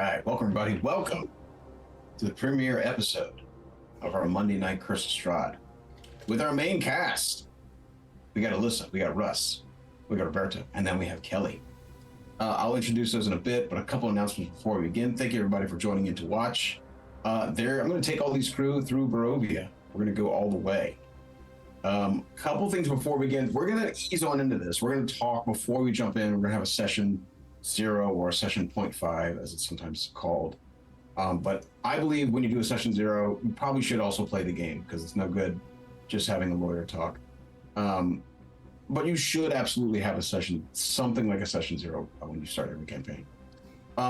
right, welcome everybody. Welcome to the premiere episode of our Monday Night Curse of Strahd. With our main cast, we got Alyssa, we got Russ, we got Roberto, and then we have Kelly. I'll introduce those in a bit, but a couple announcements before we begin. Thank you everybody for joining in to watch. I'm going to take all these crew through Barovia. We're going to go all the way. Couple things before we begin. We're going to ease on into this. We're going to talk before we jump in. We're going to have a session 0 or a session 0.5, as it's sometimes called. But I believe when you do a session 0, you probably should also play the game because it's no good just having a lawyer talk. But you should absolutely have a session, something like a session 0 when you start every campaign.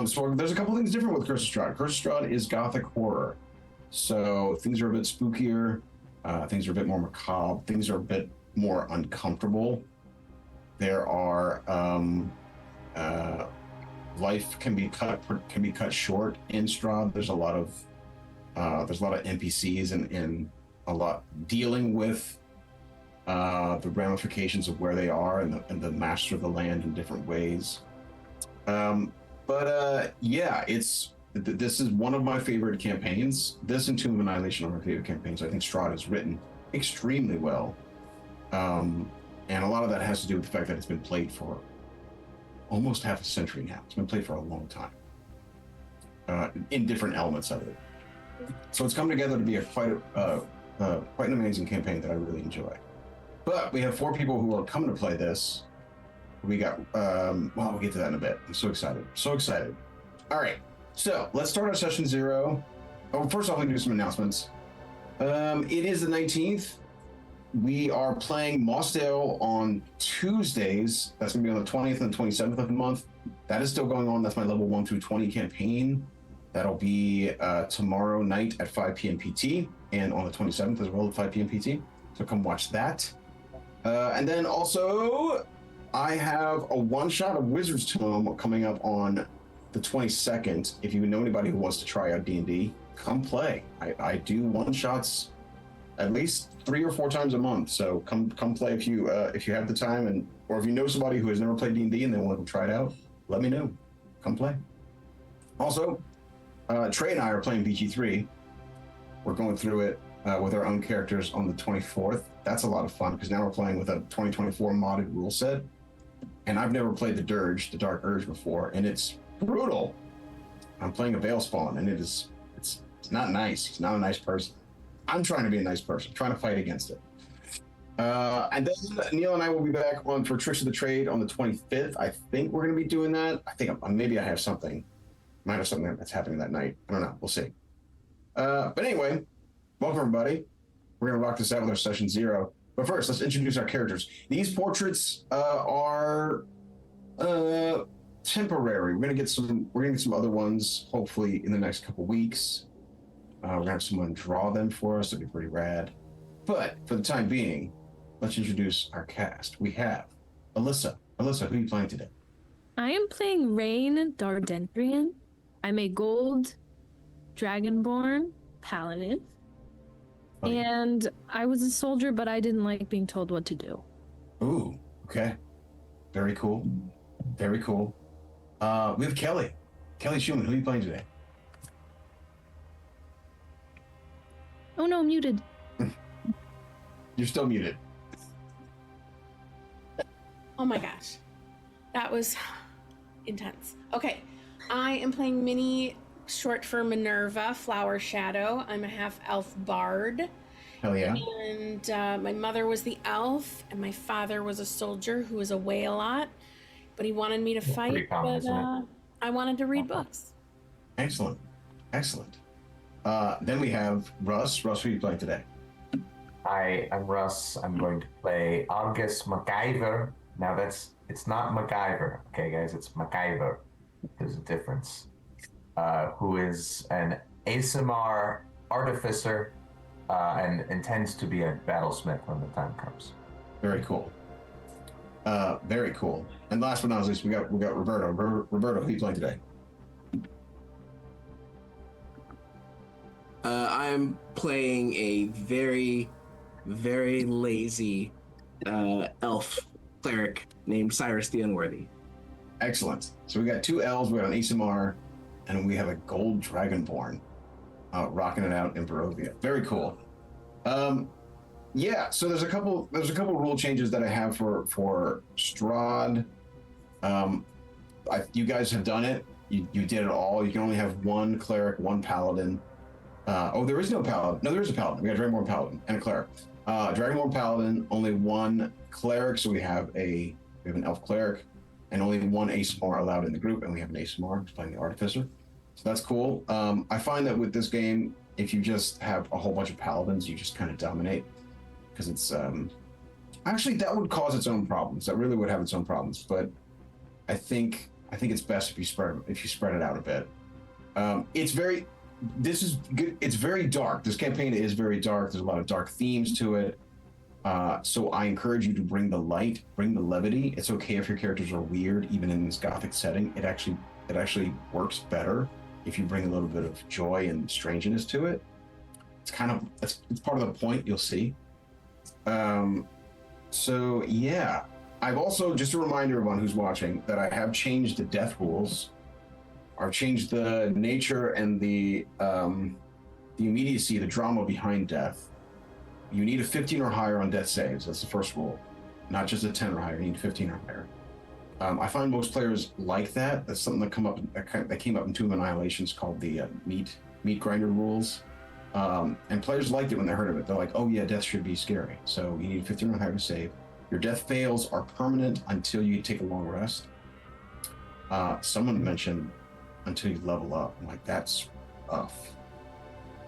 So there's a couple things different with Curse of Strahd. Curse of Strahd is gothic horror. So things are a bit spookier, things are a bit more macabre, things are a bit more uncomfortable. There are life can be cut short in Strahd. There's a lot of NPCs and a lot dealing with the ramifications of where they are and the master of the land in different ways. Yeah, this is one of my favorite campaigns. This and Tomb of Annihilation are my favorite campaigns. I think Strahd is written extremely well. And a lot of that has to do with the fact that it's been played for almost half a century now. It's been played for a long time in different elements of it. So it's come together to be quite an amazing campaign that I really enjoy. But we have 4 people who are coming to play this. We got, we'll get to that in a bit. I'm so excited. So excited. All right. So let's start our session 0. Oh, first off, we can do some announcements. It is the 19th. We are playing Mossdale on Tuesdays. That's going to be on the 20th and 27th of the month. That is still going on. That's my level 1 through 20 campaign. That'll be tomorrow night at 5 p.m. PT and on the 27th as well at 5 p.m. PT. So come watch that. And then also, I have a one-shot of Wizard's Tome coming up on the 22nd. If you know anybody who wants to try out D&D, come play. I do one-shots at least 3 or 4 times a month. So come play if you have the time, or if you know somebody who has never played D&D and they want to try it out, let me know. Come play. Also, Trey and I are playing BG3. We're going through it with our own characters on the 24th. That's a lot of fun because now we're playing with a 2024 modded rule set. And I've never played the Dirge, the Dark Urge before, and it's brutal. I'm playing a Veil Spawn, and it's not nice. He's not a nice person. I'm trying to be a nice person, trying to fight against it. And then Neil and I will be back on for Tricks of the Trade on the 25th. I think we're going to be doing that. I think maybe I have something. Might have something that's happening that night. I don't know. We'll see. But anyway, welcome everybody. We're going to rock this out with our session 0. But first, let's introduce our characters. These portraits are temporary. We're gonna get some other ones hopefully in the next couple weeks. We're gonna have someone draw them for us. That'd be pretty rad. But for the time being, let's introduce our cast. We have Alyssa. Alyssa, who are you playing today? I am playing Rain Daardendrain. I'm a gold dragonborn paladin. And I was a soldier, but I didn't like being told what to do. Ooh, okay. Very cool. Very cool. We have Kelly. Kelly Schumann, who are you playing today? Oh no, muted. You're still muted. Oh my gosh. That was intense. Okay. I am playing Minnie, short for Minerva, Flowershadow. I'm a half-elf bard. Hell yeah. And my mother was the elf, and my father was a soldier who was away a lot. But he wanted me to fight, but I wanted to read books. Excellent. Excellent. Then we have Russ. Russ, who are you playing today? Hi, I'm Russ. I'm going to play August MacIver. Now it's not MacIver, okay guys, it's MacIver. There's a difference. Who is an ASMR artificer and intends to be a battlesmith when the time comes. Very cool. Very cool. And last but not least, we got Roberto. Roberto, who are you playing today? I'm playing a very, very lazy elf cleric named Cyrus the Unworthy. Excellent. So we got 2 elves. We got an ASMR and we have a gold dragonborn rocking it out in Barovia. Very cool. Yeah, so there's a couple rule changes that I have for Strahd. You guys have done it. You did it all. You can only have one cleric, one paladin. There is no paladin. No, there is a paladin. We got a Dragonborn paladin and a cleric. Dragonborn paladin, only one cleric. So we have an elf cleric, and only one ASMR allowed in the group, and we have an ASMR who's playing the artificer. So that's cool. I find that with this game, if you just have a whole bunch of paladins, you just kind of dominate, because it's actually that would cause its own problems. That really would have its own problems. But I think it's best if you spread it out a bit. It's very dark. This campaign is very dark. There's a lot of dark themes to it. So I encourage you to bring the light, bring the levity. It's okay if your characters are weird, even in this gothic setting. It actually works better if you bring a little bit of joy and strangeness to it. It's part of the point. You'll see. So yeah, I've also, just to remind everyone who's watching, that I have changed the death rules. I've changed the nature and the immediacy, the drama behind death. You need a 15 or higher on death saves. That's the first rule. Not just a 10 or higher. You need 15 or higher. I find most players like that. That's something that came up in Tomb of Annihilations, called the meat grinder rules. And players liked it when they heard of it. They're like, oh yeah, death should be scary. So you need 15 or higher to save. Your death fails are permanent until you take a long rest. Someone mentioned until you level up. I'm like, that's rough.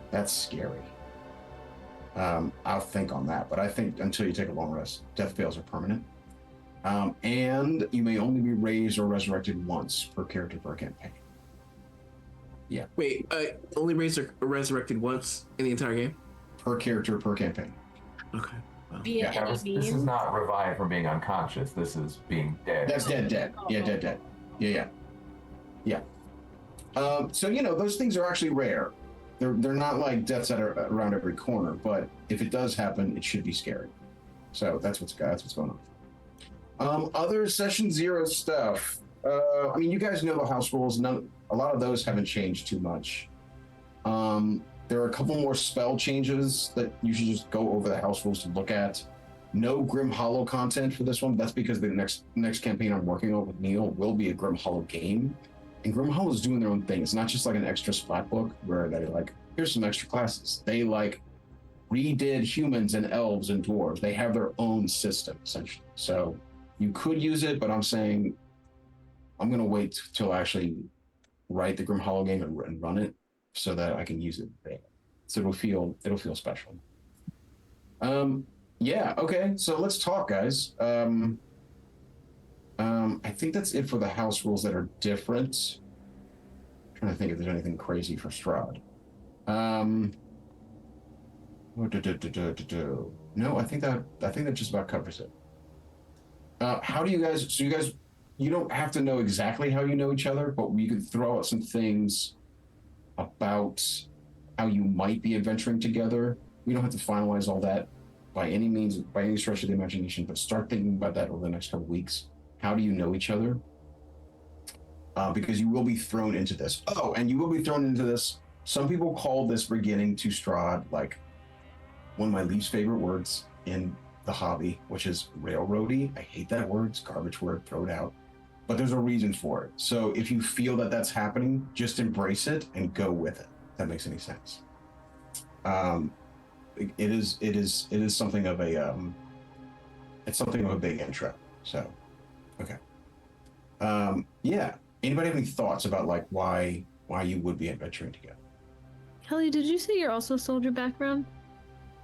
That's scary. I'll think on that, but I think until you take a long rest, death fails are permanent. And you may only be raised or resurrected once per character per campaign. Yeah. Wait, only raised or resurrected once in the entire game? Per character per campaign. Okay. Wow. Via any This is means. not revived from being unconscious. This is being dead. That's dead. Yeah, dead. Yeah. So those things are actually rare. They're not like deaths that are around every corner, but if it does happen, it should be scary. So that's what's going on. Other session 0 stuff. You guys know the house rules. A lot of those haven't changed too much. There are a couple more spell changes that you should just go over the house rules to look at. No Grim Hollow content for this one. That's because the next campaign I'm working on with Neil will be a Grim Hollow game. And Grim Hollow is doing their own thing. It's not just like an extra splat book where they like, here's some extra classes. They like redid humans and elves and dwarves. They have their own system, essentially. So you could use it, but I'm saying I'm going to wait till I actually write the Grim Hollow game and run it so that I can use it. So it'll feel special. Yeah, okay. So let's talk, guys. I think that's it for the house rules that are different. I'm trying to think if there's anything crazy for Strahd. No, I think that just about covers it. How do you guys? So you don't have to know exactly how you know each other, but we could throw out some things about how you might be adventuring together. We don't have to finalize all that by any means, by any stretch of the imagination, but start thinking about that over the next couple of weeks. How do you know each other? Because you will be thrown into this. Oh, and you will be thrown into this. Some people call this beginning to Strahd like one of my least favorite words in the hobby, which is railroady. I hate that word. It's a garbage word. Throw it out. But there's a reason for it. So if you feel that that's happening, just embrace it and go with it. If that makes any sense. It is something of a it's something of a big intro. So, okay. Yeah. Anybody have any thoughts about like why you would be adventuring together? Kelly, did you say you're also soldier background?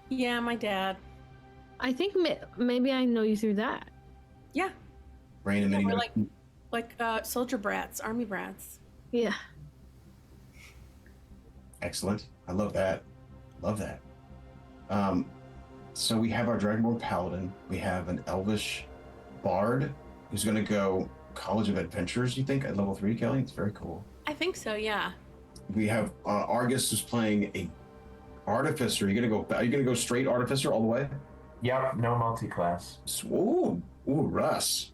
Yeah, my dad. I think maybe I know you through that. Yeah. Rain and We're many like soldier brats, army brats. Yeah. Excellent. I love that. So we have our Dragonborn Paladin. We have an Elvish Bard who's going to go College of Adventures, you think, at level 3, Kelly? It's very cool. I think so, yeah. We have Argus who's playing a Artificer. Are you going to go straight Artificer all the way? Yep, no multi-class. Ooh, Russ.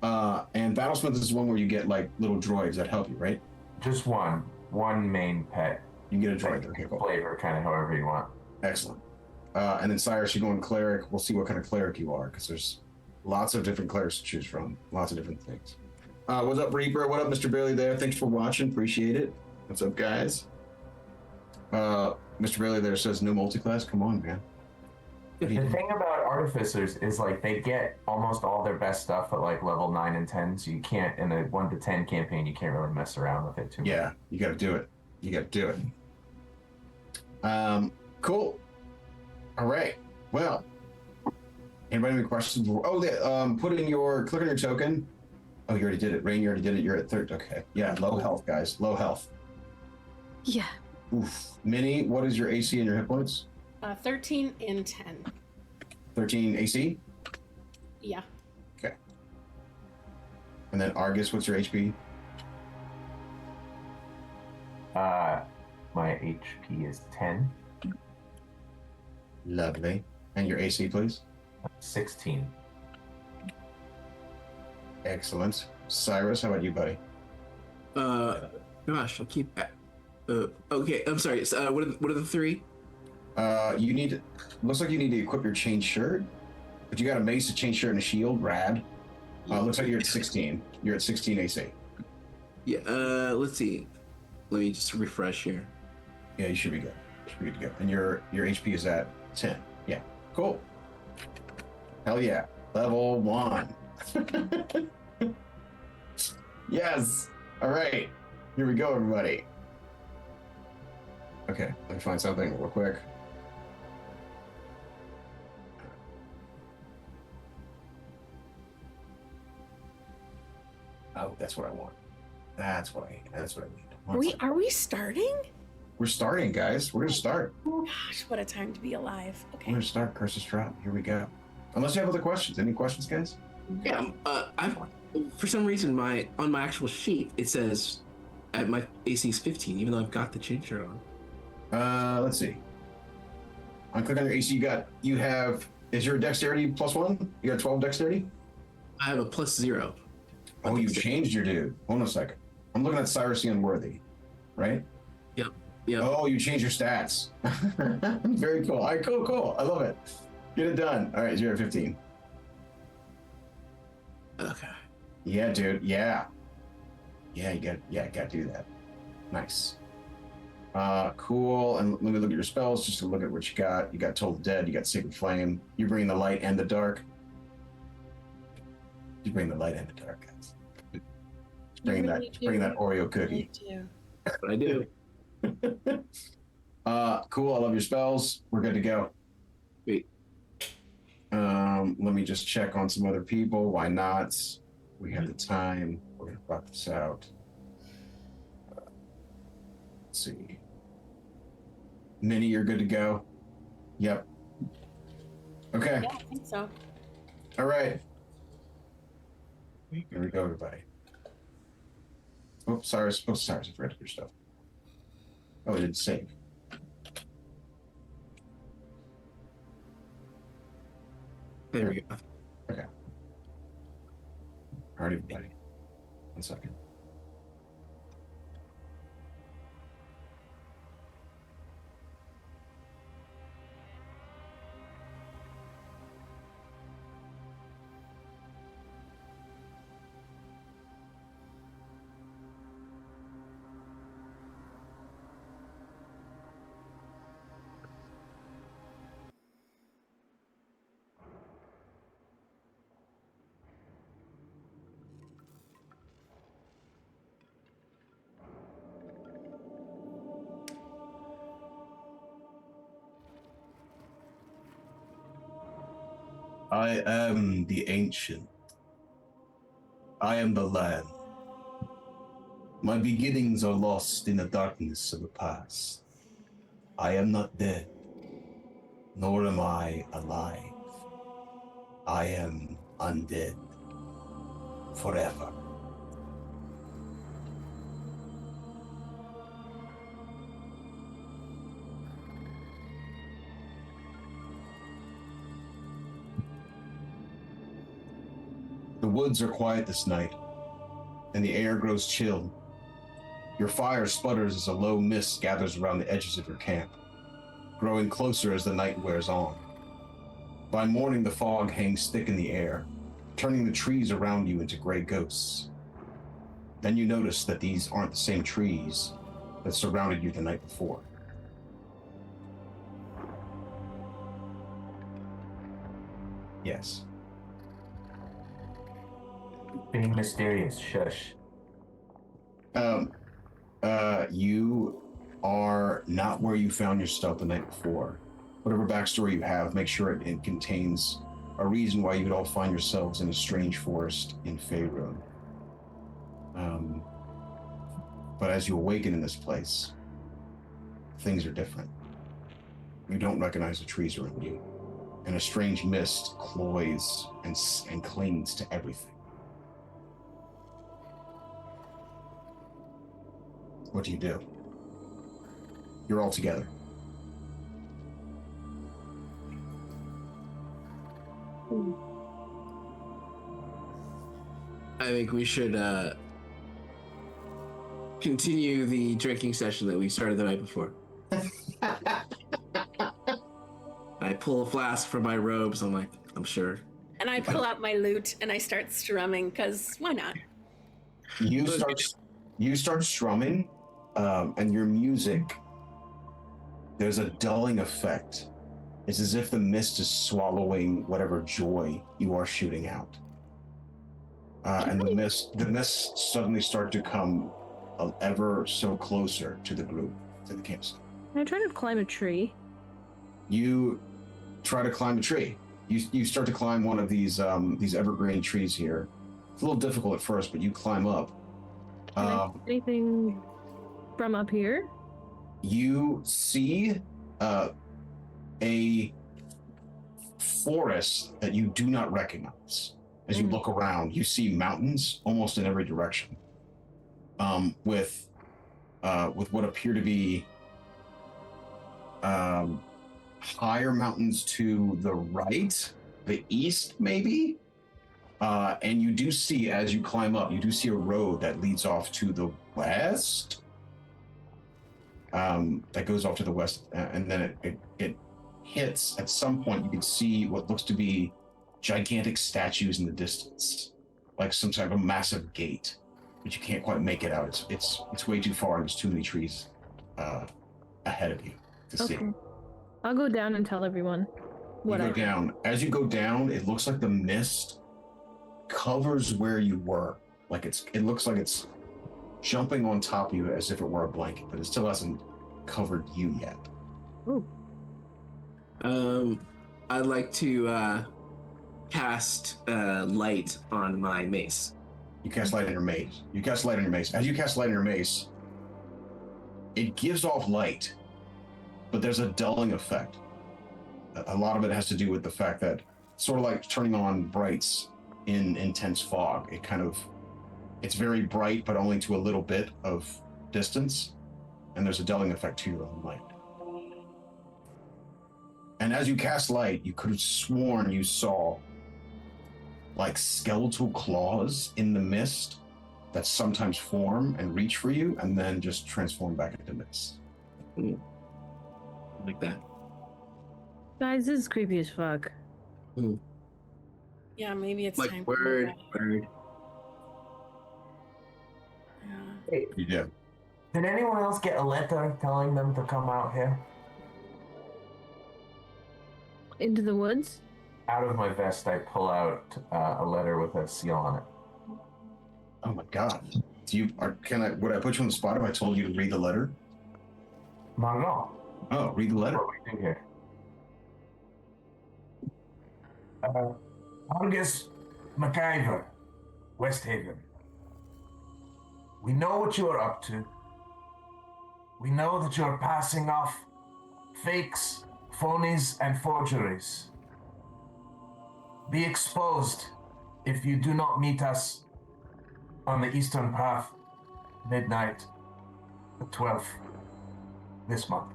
And Battlesmith is one where you get like little droids that help you, right? Just one main pet. You can get a droid. Okay, cool. Flavor, kind of however you want. Excellent. And then Cyrus, you're going cleric. We'll see what kind of cleric you are, because there's lots of different clerics to choose from. Lots of different things. What's up, Reaper? What up, Mr. Bailey there? Thanks for watching. Appreciate it. What's up, guys? Mr. Bailey there says no multi-class. Come on, man. The thing about artificers is like they get almost all their best stuff at like level 9 and 10, so you can't in a 1 to 10 campaign you can't really mess around with it too much. Yeah, you got to do it. You got to do it. Cool. All right. Well, anybody have any questions? Oh, put in your click on your token. Oh, you already did it. Rain, you already did it. You're at 30. Okay. Yeah, low health, guys. Low health. Yeah. Oof. Minnie, what is your AC and your hit points? 13 and 10. 13 AC? Yeah. Okay. And then Argus, what's your HP? My HP is 10. Lovely. And your AC, please? 16. Excellent. Cyrus, how about you, buddy? Gosh, I'll keep. Okay, I'm sorry. So, what are the three? You need. Looks like you need to equip your chain shirt, but you got a mace, a chain shirt, and a shield. Rad. Looks like you're at 16. You're at 16 AC. Yeah. Let's see. Let me just refresh here. Yeah, you should be good. Should be good to go. And your HP is at 10. Yeah. Cool. Hell yeah. Level 1. Yes. All right. Here we go, everybody. Okay, let me find something real quick. Oh, that's what I want. That's what I need. Are we starting? We're starting, guys. We're gonna start. Gosh, what a time to be alive. We're Okay. gonna start. Curse is drop. Here we go. Unless you have other questions. Any questions, guys? Yeah. I've for some reason on my actual sheet it says at my AC is 15, even though I've got the chain shirt on. Let's see. I'm clicking on your AC. You have. Is your dexterity +1? You got 12 dexterity? I have a +0. Oh, you changed your dude. Hold on a second. I'm looking at Cyrus the Unworthy, right? Yep. Yep. Oh, you changed your stats. Very cool. All right, cool. I love it. Get it done. All right, you're at 15. Okay. Yeah, dude. Yeah, you got to do that. Nice. Cool. And let me look at your spells just to look at what you got. You got Toll the Dead. You got Sacred Flame. You bring the light and the dark. You bring the light and the dark, guys. Bring that Oreo cookie. That's what I do. Cool. I love your spells. We're good to go. Wait. Let me just check on some other people. Why not? We have the time. We're gonna rock this out. Let's see. Minnie, you're good to go. Yep. Okay. Yeah, I think so. All right. Here we go, everybody. Oops, Cyrus. I forgot to do your stuff. Oh, it didn't save. There we go. Okay. All right, everybody. 1 second. I am the ancient. I am the land. My beginnings are lost in the darkness of the past. I am not dead, nor am I alive. I am undead forever. The woods are quiet this night, and the air grows chill. Your fire sputters as a low mist gathers around the edges of your camp, growing closer as the night wears on. By morning, the fog hangs thick in the air, turning the trees around you into gray ghosts. Then you notice that these aren't the same trees that surrounded you the night before. Yes. Being mysterious. Shush. You are not where you found your stuff the night before. Whatever backstory you have, make sure it contains a reason why you would all find yourselves in a strange forest in Faerun. But as you awaken in this place, things are different. You don't recognize the trees around you, and a strange mist cloys and clings to everything. What do you do? You're all together. I think we should continue the drinking session that we started the night before. I pull a flask from my robes. I'm sure. And I pull out my lute and I start strumming, because why not? You start strumming, and your music, there's a dulling effect. It's as if the mist is swallowing whatever joy you are shooting out. And the mists suddenly start to come ever so closer to the group, to the campsite. Can I try to climb a tree? You try to climb a tree. You start to climb one of these evergreen trees here. It's a little difficult at first, but you climb up. Can I see anything from up here? You see a forest that you do not recognize. As you look around, you see mountains almost in every direction, with what appear to be higher mountains to the right, the east maybe, and you do see, as you climb up, you do see a road that leads off to the west, that goes off to the west, and then it hits, at some point you can see what looks to be gigantic statues in the distance, like some type of massive gate, but you can't quite make it out. It's way too far, and there's too many trees ahead of you to see. I'll go down and tell everyone what You go I down. As you go down, it looks like the mist covers where you were. It looks like it's jumping on top of you as if it were a blanket, but it still hasn't covered you yet. Ooh. I'd like to cast light on my mace. You cast light on your mace. As you cast light on your mace, it gives off light, but there's a dulling effect. A lot of it has to do with the fact that, sort of like turning on brights in intense fog, it's very bright, but only to a little bit of distance, and there's a dulling effect to your own light. And as you cast light, you could have sworn you saw like skeletal claws in the mist that sometimes form and reach for you and then just transform back into mist. Like that. Guys, this is creepy as fuck. Yeah, maybe it's Like time word. Yeah. Hey, You do. did anyone else get a letter telling them to come out here? Into the woods? Out of my vest, I pull out a letter with a seal on it. Oh my god. Would I put you on the spot if I told you to read the letter? Margot, Oh, read the letter. what do we do here? August MacIver, West Haven. We know what you are up to. We know that you're passing off fakes, phonies, and forgeries. Be exposed if you do not meet us on the Eastern Path, midnight, the 12th, this month.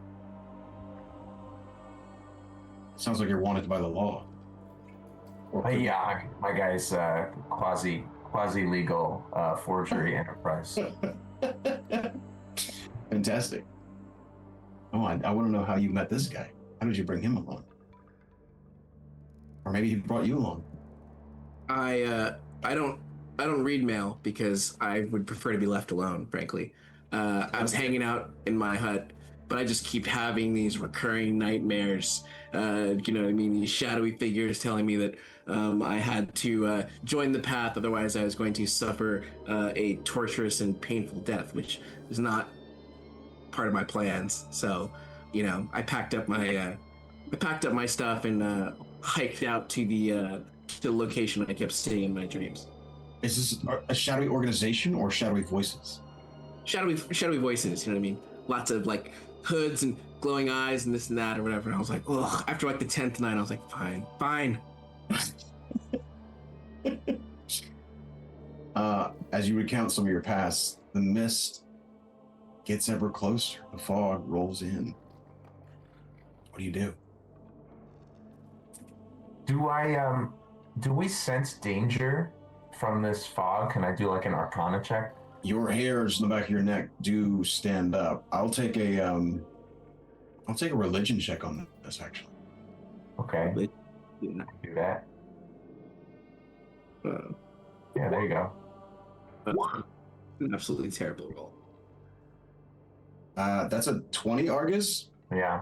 Sounds like you're wanted by the law. Or Yeah, my guy's quasi legal forgery enterprise. Fantastic. Oh, I want to know how you met this guy. How did you bring him along? Or maybe he brought you along. I don't read mail because I would prefer to be left alone, frankly. I was hanging out in my hut, but I just keep having these recurring nightmares. You know what I mean? These shadowy figures telling me that I had to join the path, otherwise I was going to suffer a torturous and painful death, which is not part of my plans. So, you know, I packed up my stuff and hiked out to the location I kept staying in my dreams. Is this a shadowy organization or shadowy voices? Shadowy voices, you know what I mean? Lots of like hoods and glowing eyes and this and that or whatever. And I was like, ugh. After like the 10th night, I was like, fine. As you recount some of your past, the mist gets ever closer. The fog rolls in. What do you do? Do we sense danger from this fog? Can I do like an Arcana check? Your hairs in the back of your neck do stand up. I'll take a religion check on this, actually. Okay. But, yeah. Do that. Uh, Yeah, there you go. an absolutely terrible roll. That's a 20, Argus. Yeah.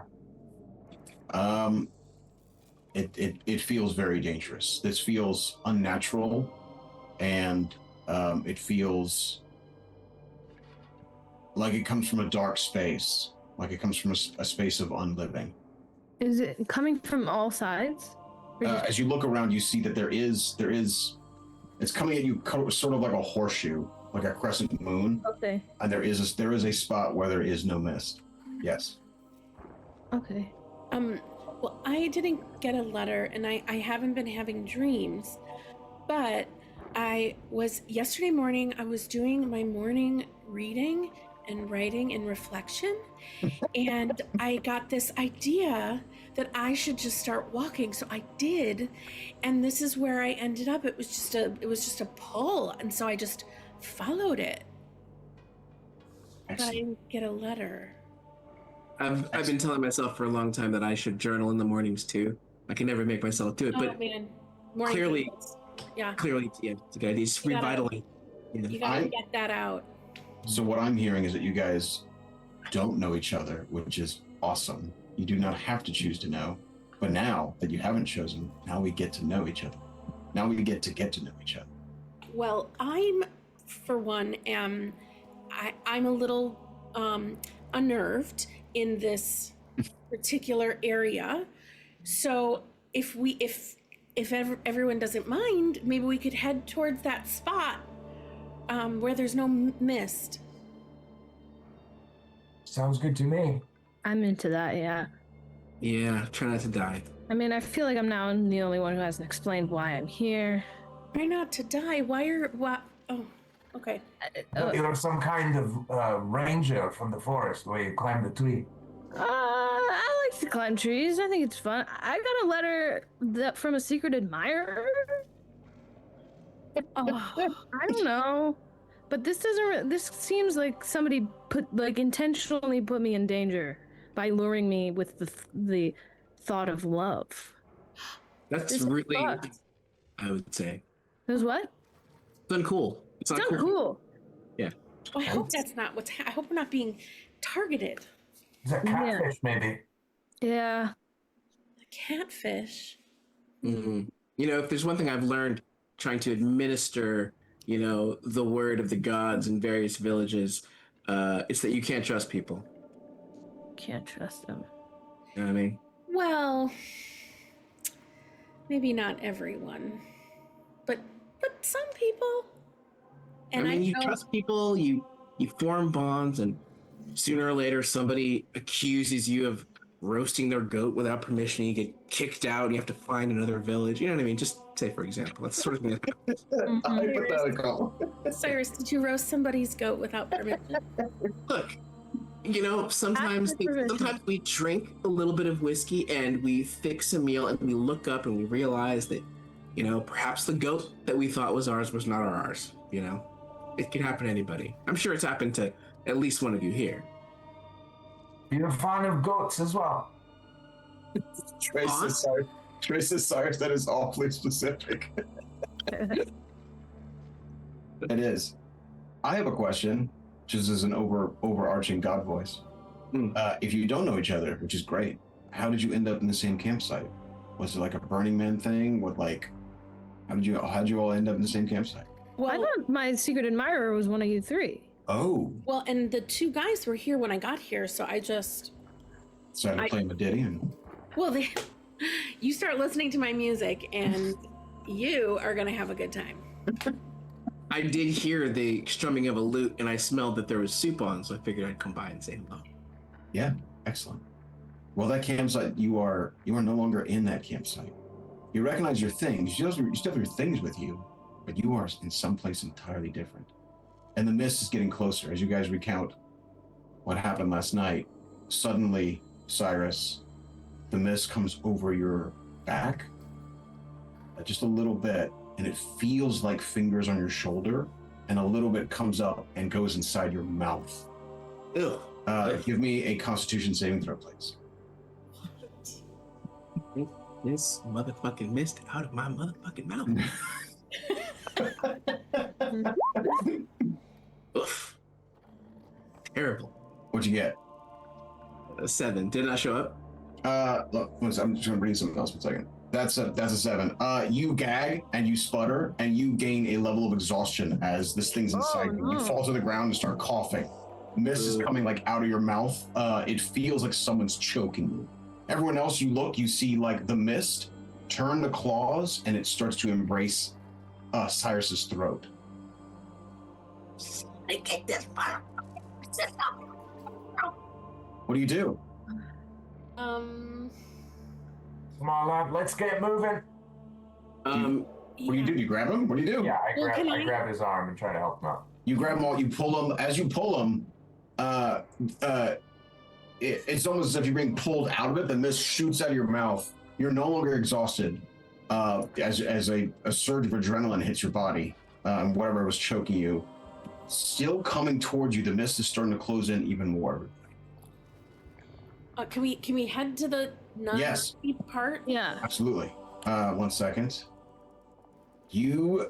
It feels very dangerous. This feels unnatural, and it feels like it comes from a dark space, like it comes from a space of unliving. Is it coming from all sides? As you look around, you see that there is, it's coming at you sort of like a horseshoe, like a crescent moon. Okay. And there is a spot where there is no mist. Yes. Okay. Well, I didn't get a letter, and I haven't been having dreams, but yesterday morning, I was doing my morning reading and writing and reflection, and I got this idea that I should just start walking, so I did, and this is where I ended up. It was just a pull, and so I just followed it. But I didn't get a letter. I've been telling myself for a long time that I should journal in the mornings too. I can never make myself do it, Oh but man, clearly, yeah, it's a good idea. It's You gotta- revitalizing. you gotta get that out. So what I'm hearing is that you guys don't know each other, which is awesome. You do not have to choose to know, but now that you haven't chosen, now we get to know each other. Now we get to know each other. Well, I'm, for one, I'm a little unnerved in this particular area. So if everyone doesn't mind, maybe we could head towards that spot where there's no mist. Sounds good to me. I'm into that, yeah. Yeah, try not to die. I mean, I feel like I'm now the only one who hasn't explained why I'm here. Try not to die. Oh, okay. You're some kind of ranger from the forest where you climb the tree. I like to climb trees. I think it's fun. I got a letter from a secret admirer. Oh, I don't know, but this doesn't. This seems like somebody intentionally put me in danger by luring me with the thought of love. That's This is really, fucked. I would say, It's what? it's uncool. It's not It's cool. uncool. Yeah. I hope that's not I hope we're not being targeted. Is that catfish, maybe? Yeah. A catfish. Mm-hmm. You know, if there's one thing I've learned trying to administer, you know, the word of the gods in various villages, it's that you can't trust people. Can't trust them. You know what I mean? Well, maybe not everyone, but some people. And I mean, you know- trust people, you form bonds, and sooner or later somebody accuses you of roasting their goat without permission. You get kicked out, and you have to find another village. You know what I mean? Just say, for example, that's the sort of thing that happens. Hypothetical. Cyrus, did you roast somebody's goat without permission? Look, you know, sometimes we drink a little bit of whiskey and we fix a meal and we look up and we realize that, you know, perhaps the goat that we thought was ours was not ours. You know, it can happen to anybody. I'm sure it's happened to at least one of you here. You're fond of goats as well. Trace says Cyrus, that is awfully specific. It is. I have a question, just as an overarching God voice. If you don't know each other, which is great, how did you end up in the same campsite? Was it like a Burning Man thing? How did you all end up in the same campsite? Well, I thought my secret admirer was one of you three. Oh. well, and the two guys were here when I got here, so I just Started playing Medidian. well, you start listening to my music, and you are gonna have a good time. I did hear the strumming of a lute, and I smelled that there was soup on, so I figured I'd come by and say hello. Yeah, excellent. Well, that campsite, you are no longer in that campsite. You recognize your things. You still have your things with you, but you are in someplace entirely different. And the mist is getting closer as you guys recount what happened last night. Suddenly, Cyrus, the mist comes over your back, just a little bit, and it feels like fingers on your shoulder, and a little bit comes up and goes inside your mouth. Ew. Give me a Constitution saving throw, please. This motherfucking mist out of my motherfucking mouth. Oof. Terrible. What'd you get? A 7. Did not show up. Look, I'm just gonna read something else for a second. That's a 7. You gag and you sputter and you gain a level of exhaustion as this thing's inside you. You fall to the ground and start coughing. Mist is coming like out of your mouth. It feels like someone's choking you. Everyone else, you see like the mist turn to claws and it starts to embrace Cyrus's throat. I get this part. What do you do? Um, Come on, lad, let's get moving. What do you do? Do you grab him? What do you do? Yeah, Well, I grab his arm and try to help him out. You grab him all, you pull him. As you pull him, it's almost as if you're being pulled out of it. The mist shoots out of your mouth. You're no longer exhausted. As a surge of adrenaline hits your body, and whatever was choking you, still coming towards you. The mist is starting to close in even more. can we head to the Yes. part? Yeah. Absolutely. 1 second. You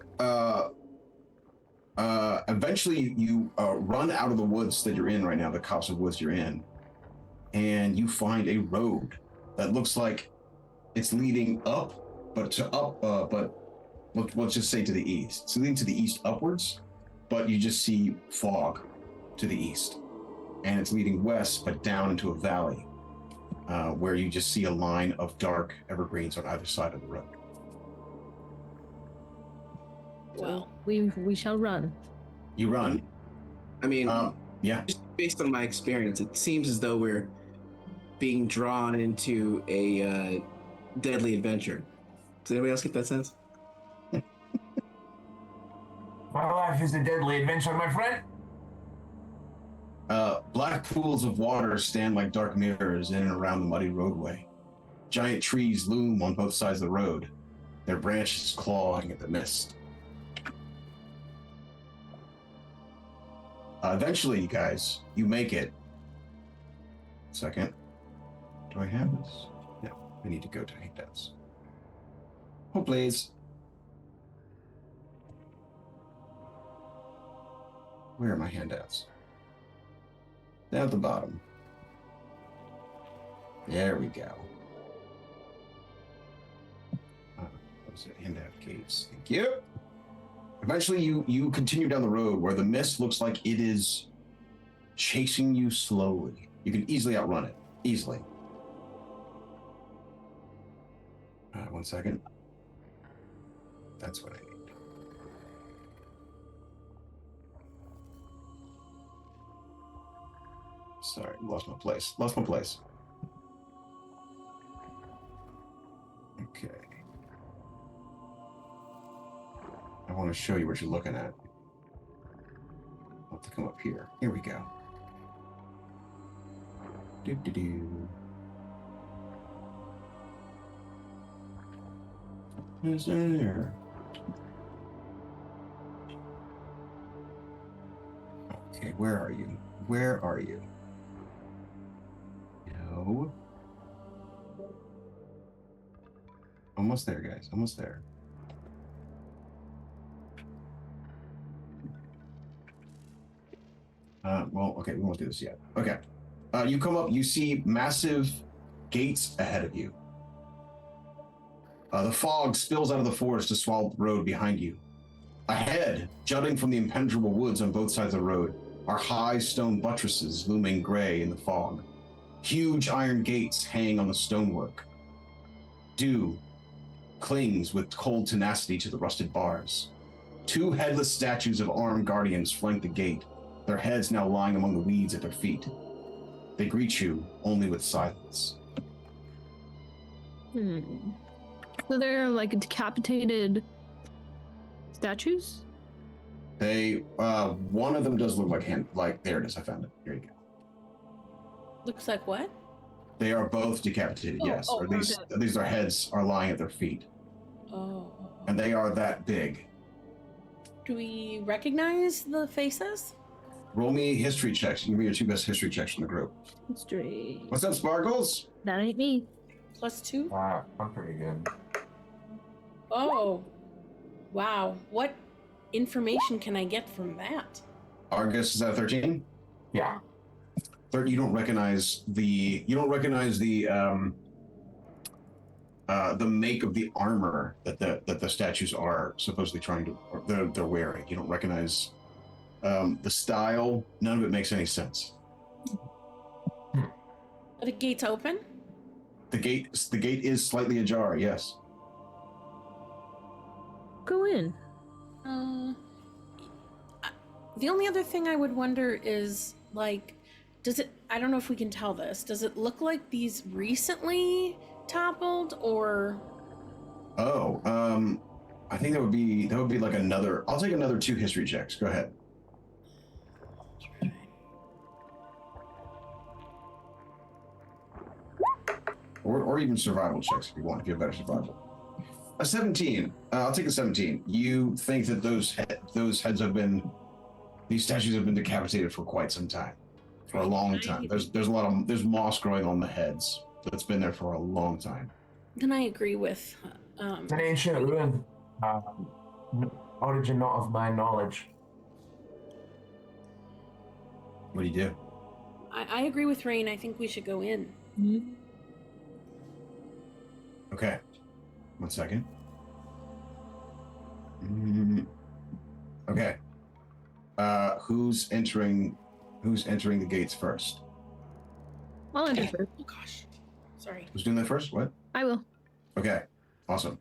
eventually you run out of the woods that you're in right now, the copse of woods you're in, and you find a road that looks like it's leading up, but let's just say to the east. It's leading to the east upwards, but you just see fog to the east, and it's leading west, but down into a valley, where you just see a line of dark evergreens on either side of the road. Well, We shall run. You run. I mean, Yeah. just based on my experience, it seems as though we're being drawn into a deadly adventure. Does anybody else get that sense? My life is a deadly adventure, my friend. Black pools of water stand like dark mirrors in and around the muddy roadway. Giant trees loom on both sides of the road, their branches clawing at the mist. Eventually, you guys, you make it. Second. Do I have this? No, I need to go to Hernadez. Oh, please. Where are my handouts? Down at the bottom. There we go. What was it? Handout gates. Thank you. Eventually, you continue down the road where the mist looks like it is chasing you slowly. You can easily outrun it. Easily. 1 second. That's what I need. Sorry, lost my place. Okay. I want to show you what you're looking at. I'll have to come up here. Here we go. Do. Who's there? Okay, where are you? Almost there, guys. Almost there. Well, okay, we won't do this yet. Okay. You come up, you see massive gates ahead of you. The fog spills out of the forest to swallow the road behind you. Ahead, jutting from the impenetrable woods on both sides of the road, are high stone buttresses looming gray in the fog. Huge iron gates hang on the stonework. Dew clings with cold tenacity to the rusted bars. Two headless statues of armed guardians flank the gate, their heads now lying among the weeds at their feet. They greet you only with silence. So they're like decapitated statues? They, one of them does look like, there it is, I found it. Here you go. Looks like what? They are both decapitated, yes. Or at least their heads are lying at their feet. Oh. And they are that big. Do we recognize the faces? Roll me history checks. Give me your two best history checks from the group. History. What's up, Sparkles? That ain't me. +2? I'm pretty good. Oh. Wow. What information can I get from that? Argus is at 13? Yeah. You don't recognize the make of the armor that the statues are supposedly trying to, or they're wearing. You don't recognize the style. None of it makes any sense. Are the gates open? The gate is slightly ajar. Yes. Go in. The only other thing I would wonder is, like, I don't know if we can tell this, does it look like these recently toppled, or? Oh, I think that would be like another. I'll take another 2 history checks. Go ahead. Or even survival checks if you want, if you have better survival. A 17. I'll take a 17. You think that those heads have been, these statues have been decapitated for quite some time, for a long time. There's moss growing on the heads that's been there for a long time. Then I agree with. It's an ancient ruin. Origin not of my knowledge. What do you do? I agree with Rain. I think we should go in. Mm-hmm. Okay. 1 second. Okay. Who's entering the gates first? I'll enter first. Oh gosh. Sorry. Who's doing that first? What? I will. Okay. Awesome.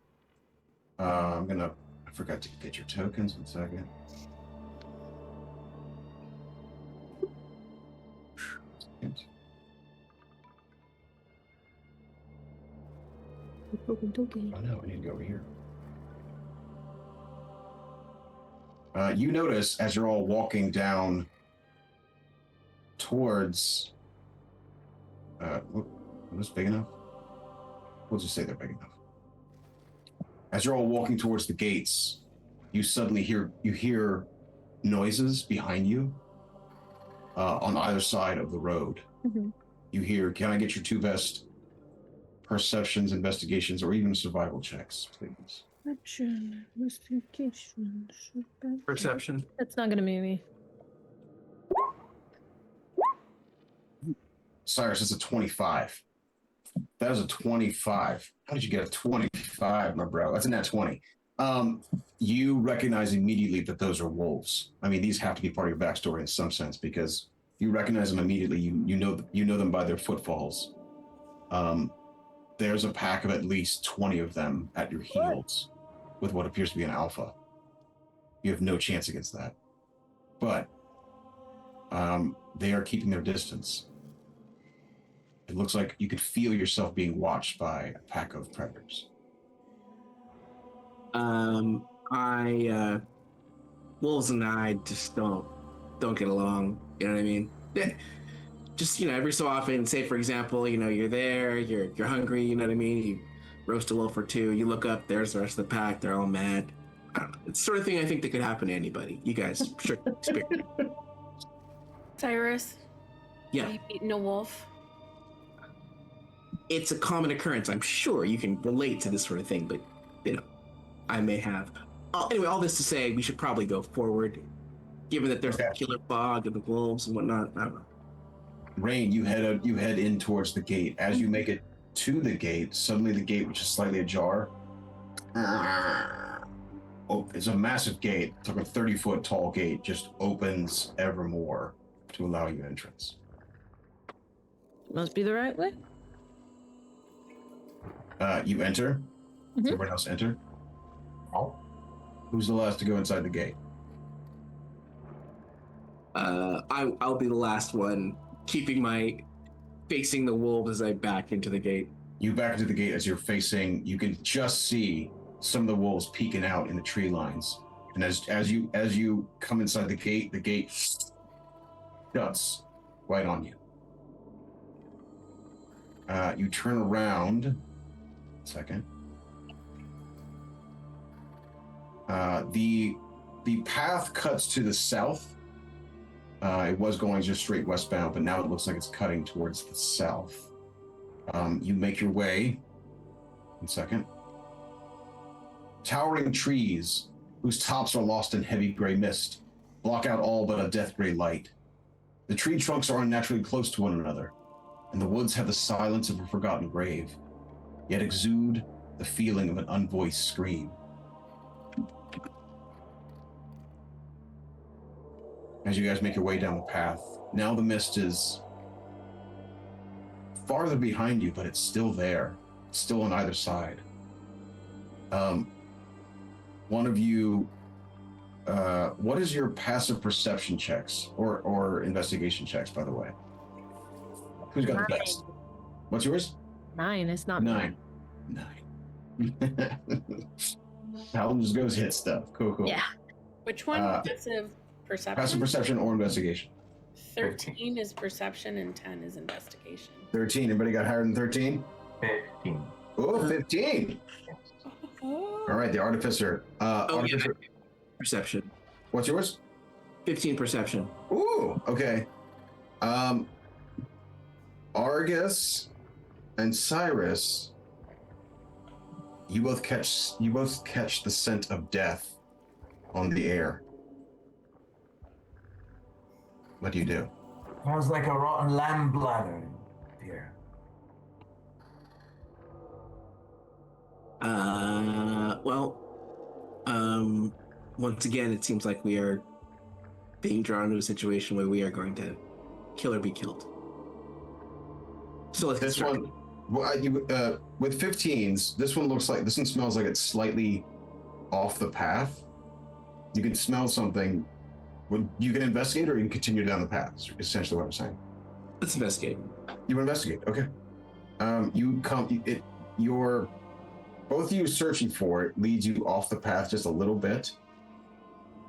I forgot to get your tokens. 1 second. Oh no, I need to go over here. You notice as you're all walking down towards. Are those big enough? We'll just say they're big enough. As you're all walking towards the gates, you suddenly hear noises behind you on either side of the road. Mm-hmm. You hear, can I get your 2 best perceptions, investigations, or even survival checks, please? Perception. That's not gonna be me. Cyrus, it's a 25. That is a 25. How did you get a 25, my bro? That's a nat 20. You recognize immediately that those are wolves. I mean, these have to be part of your backstory in some sense, because you recognize them immediately. You know them by their footfalls. There's a pack of at least 20 of them at your heels with what appears to be an alpha. You have no chance against that. But they are keeping their distance. It looks like you could feel yourself being watched by a pack of predators. Wolves and I just don't get along. You know what I mean? Just, every so often, say for example, you're there, you're hungry, you know what I mean? You roast a wolf or 2, you look up, there's the rest of the pack, they're all mad. I don't know. It's the sort of thing I think that could happen to anybody. You guys, sure, experience. Cyrus? Yeah. Have you eaten a wolf? it's a common occurrence. I'm sure you can relate to this sort of thing, but I may have. Anyway, all this to say, we should probably go forward, given that there's the killer fog and the wolves and whatnot. I don't know. Rain, you head in towards the gate. As you make it to the gate, suddenly the gate, which is slightly ajar, it's a massive gate. It's like a 30-foot tall gate, just opens ever more to allow you entrance. Must be the right way. You enter. Mm-hmm. Everyone else enter. Oh. Who's the last to go inside the gate? I'll be the last one, facing the wolves as I back into the gate. You back into the gate as you're facing. You can just see some of the wolves peeking out in the tree lines, and as you come inside the gate shuts right on you. You turn around. Second. The path cuts to the south. It was going just straight westbound, but now it looks like it's cutting towards the south. You make your way. 1 second. Towering trees, whose tops are lost in heavy gray mist, block out all but a death gray light. The tree trunks are unnaturally close to one another, and the woods have the silence of a forgotten grave, yet exude the feeling of an unvoiced scream. As you guys make your way down the path, now the mist is farther behind you, but it's still there. It's still on either side. One of you, what is your passive perception checks or investigation checks, by the way? Who's got the best? What's yours? 9. It's not 9. 9. Paladin just goes hit stuff. Cool. Yeah. Which one? Passive perception? Passive perception or investigation. 13 is perception and 10 is investigation. 13. Anybody got higher than 13? 15. Oh, 15. All right, the artificer. Artificer. Yeah. Perception. What's yours? 15 perception. Ooh, okay. Argus and Cyrus, you both catch the scent of death on the air. What do you do? Smells like a rotten lamb bladder here. Once again, it seems like we are being drawn into a situation where we are going to kill or be killed. So let's This one, with 15s, this one smells like it's slightly off the path. You can smell something. You can investigate, or you can continue down the path. Is essentially what I'm saying. Let's investigate. You investigate, okay. Both of you searching for it leads you off the path just a little bit.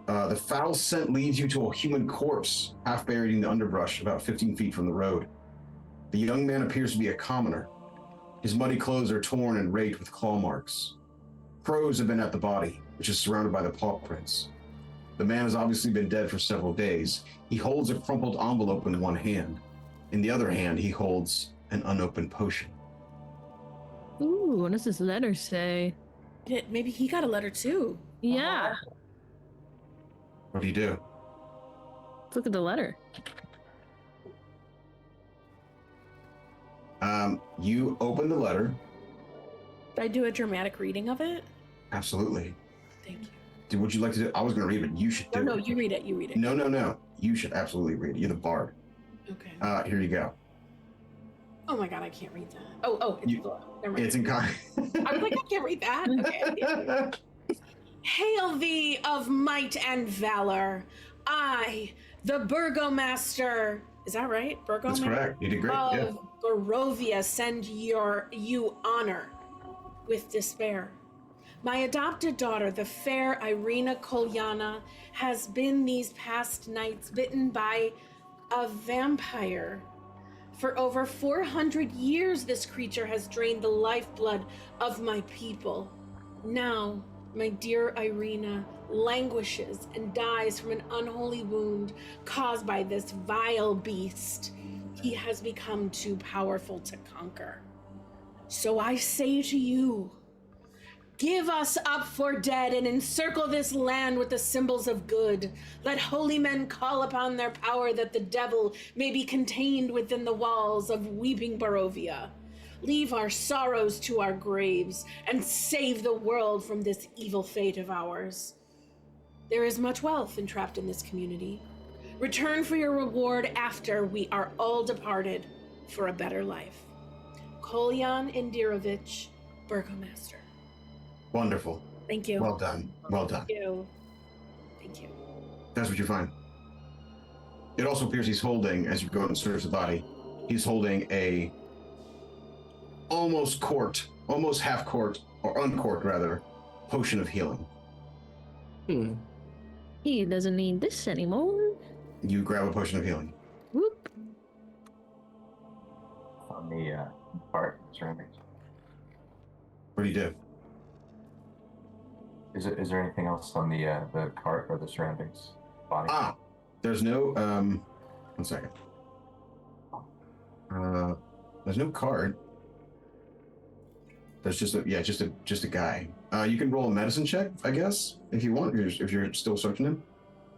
The foul scent leads you to a human corpse, half buried in the underbrush, about 15 feet from the road. The young man appears to be a commoner. His muddy clothes are torn and raked with claw marks. Crows have been at the body, which is surrounded by the paw prints. The man has obviously been dead for several days. He holds a crumpled envelope in one hand. In the other hand, he holds an unopened potion. Ooh, what does this letter say? Maybe he got a letter too. Yeah. What do you do? Let's look at the letter. You open the letter. Did I do a dramatic reading of it? Absolutely. Thank you. Would you like to do? I was going to read it. You should do it. No, you read it. No. You should absolutely read it. You're the bard. Okay. Here you go. Oh my god, I can't read that. Oh, it's below. Never mind. It's in con. I was like, I can't read that. Okay. Hail thee of might and valor. I, the Burgomaster, is that right? That's correct. You did great. Of Barovia, send you honor with despair. My adopted daughter, the fair Irina Kolyana, has been these past nights bitten by a vampire. For over 400 years, this creature has drained the lifeblood of my people. Now, my dear Irina languishes and dies from an unholy wound caused by this vile beast. He has become too powerful to conquer. So I say to you, give us up for dead and encircle this land with the symbols of good. Let holy men call upon their power that the devil may be contained within the walls of weeping Barovia. Leave our sorrows to our graves and save the world from this evil fate of ours. There is much wealth entrapped in this community. Return for your reward after we are all departed for a better life. Kolyan Indirovich, Burgomaster. Wonderful. Thank you. Well done. Well done. Thank you. Thank you. That's what you find. It also appears he's holding, as you go out and search the body, he's holding a almost half quart, or uncorked rather, potion of healing. He doesn't need this anymore. You grab a potion of healing. Whoop. On the part surroundings. What do you do? Is there anything else on the cart or the surroundings? Body? There's no one second. There's no card. There's just a guy. You can roll a medicine check, I guess, if you want. If you're still searching him.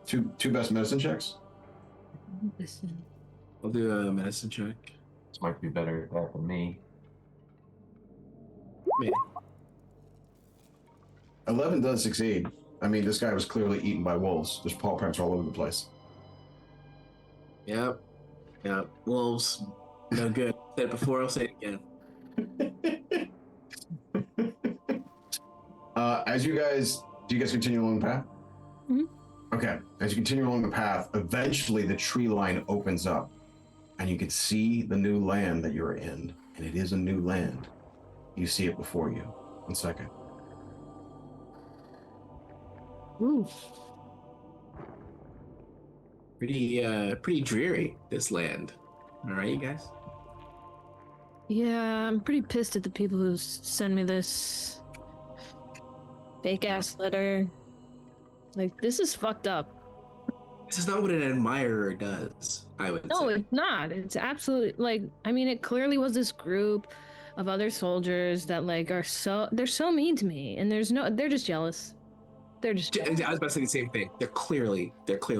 Two best medicine checks. Listen. I'll do a medicine check. This might be better at that than me. Maybe. 11 does succeed. I mean, this guy was clearly eaten by wolves. There's paw prints all over the place. Yep. Wolves. No good. Said it before, I'll say it again. Do you guys continue along the path? Mm-hmm. Okay. As you continue along the path, eventually the tree line opens up and you can see the new land that you're in. And it is a new land. You see it before you. 1 second. Ooh. Pretty dreary, this land. All right, you guys? Yeah, I'm pretty pissed at the people who send me this fake ass letter. Like, this is fucked up. This is not what an admirer does, I would No, say. it's not. It's absolutely, like, I mean, it clearly was this group of other soldiers that, like, they're so mean to me, and they're just jealous. They're just jealous. I was about to say the same thing. They're clearly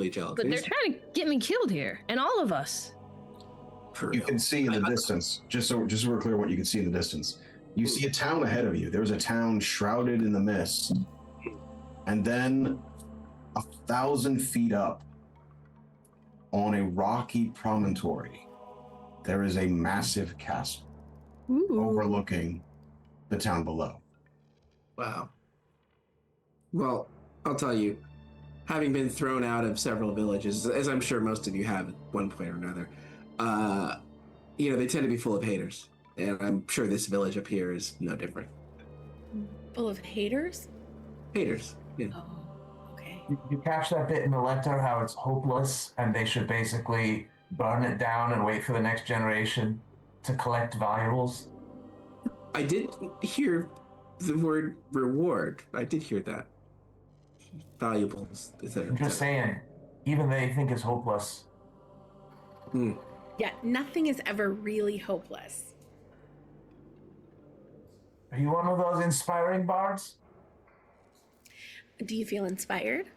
jealous. But they're trying to get me killed here, and all of us. For You real. can see in the distance, just so we're clear what you can see in the distance. You see a town ahead of you. There's a town shrouded in the mist. And then 1,000 feet up on a rocky promontory, there is a massive castle overlooking the town below. Wow. Well, I'll tell you, having been thrown out of several villages, as I'm sure most of you have at one point or another, they tend to be full of haters. And I'm sure this village up here is no different. Full of haters? Haters, yeah. Oh, okay. You catch that bit in the letter, how it's hopeless, and they should basically burn it down and wait for the next generation to collect valuables? I did hear the word reward. I did hear that. Valuables. I'm just saying, even they think it's hopeless. Yeah, nothing is ever really hopeless. Are you one of those inspiring bards? Do you feel inspired?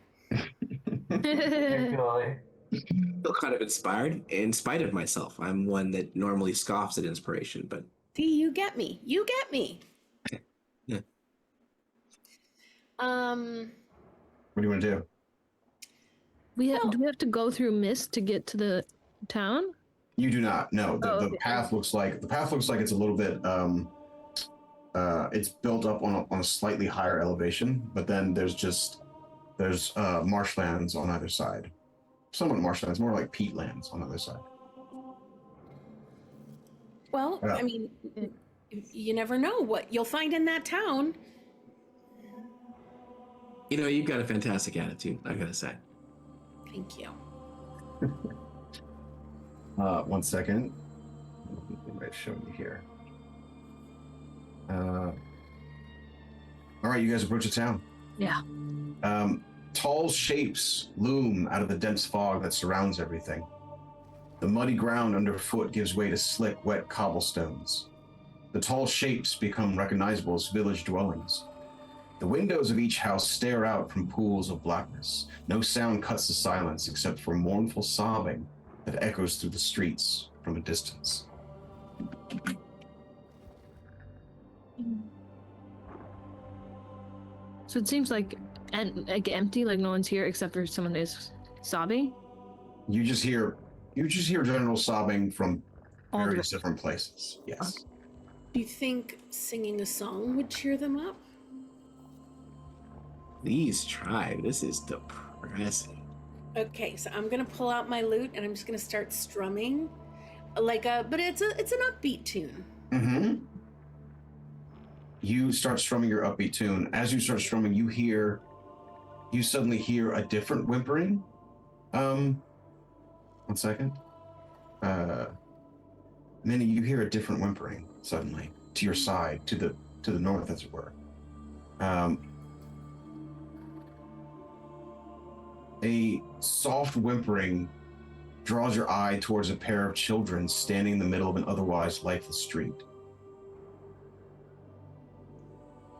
Particularly. I feel kind of inspired in spite of myself. I'm one that normally scoffs at inspiration, but... See, you get me. You get me. Yeah. What do you want to do? Do we have to go through mist to get to the town? You do not. No, the okay. path looks like it's a little bit. It's built up on a slightly higher elevation, but then there's marshlands on either side. Somewhat marshlands, more like peatlands on either side. Well, Yeah. I mean, you never know what you'll find in that town. You've got a fantastic attitude, I gotta say. Thank you. 1 second. I might show you here. All right, you guys approach the town. Yeah. Tall shapes loom out of the dense fog that surrounds everything. The muddy ground underfoot gives way to slick, wet cobblestones. the tall shapes become recognizable as village dwellings. The windows of each house stare out from pools of blackness. No sound cuts the silence except for mournful sobbing that echoes through the streets from a distance. So it seems like empty, like no one's here except for someone is sobbing. You just hear general sobbing from All the various different places. Yes. Do you think singing a song would cheer them up? Please try. This is depressing. Okay, so I'm gonna pull out my lute and I'm just gonna start strumming, but it's an upbeat tune. Mm-hmm. You start strumming your upbeat tune. As you start strumming, you suddenly hear a different whimpering. 1 second. Minnie, you hear a different whimpering suddenly to your side, to the north, as it were. A soft whimpering draws your eye towards a pair of children standing in the middle of an otherwise lifeless street.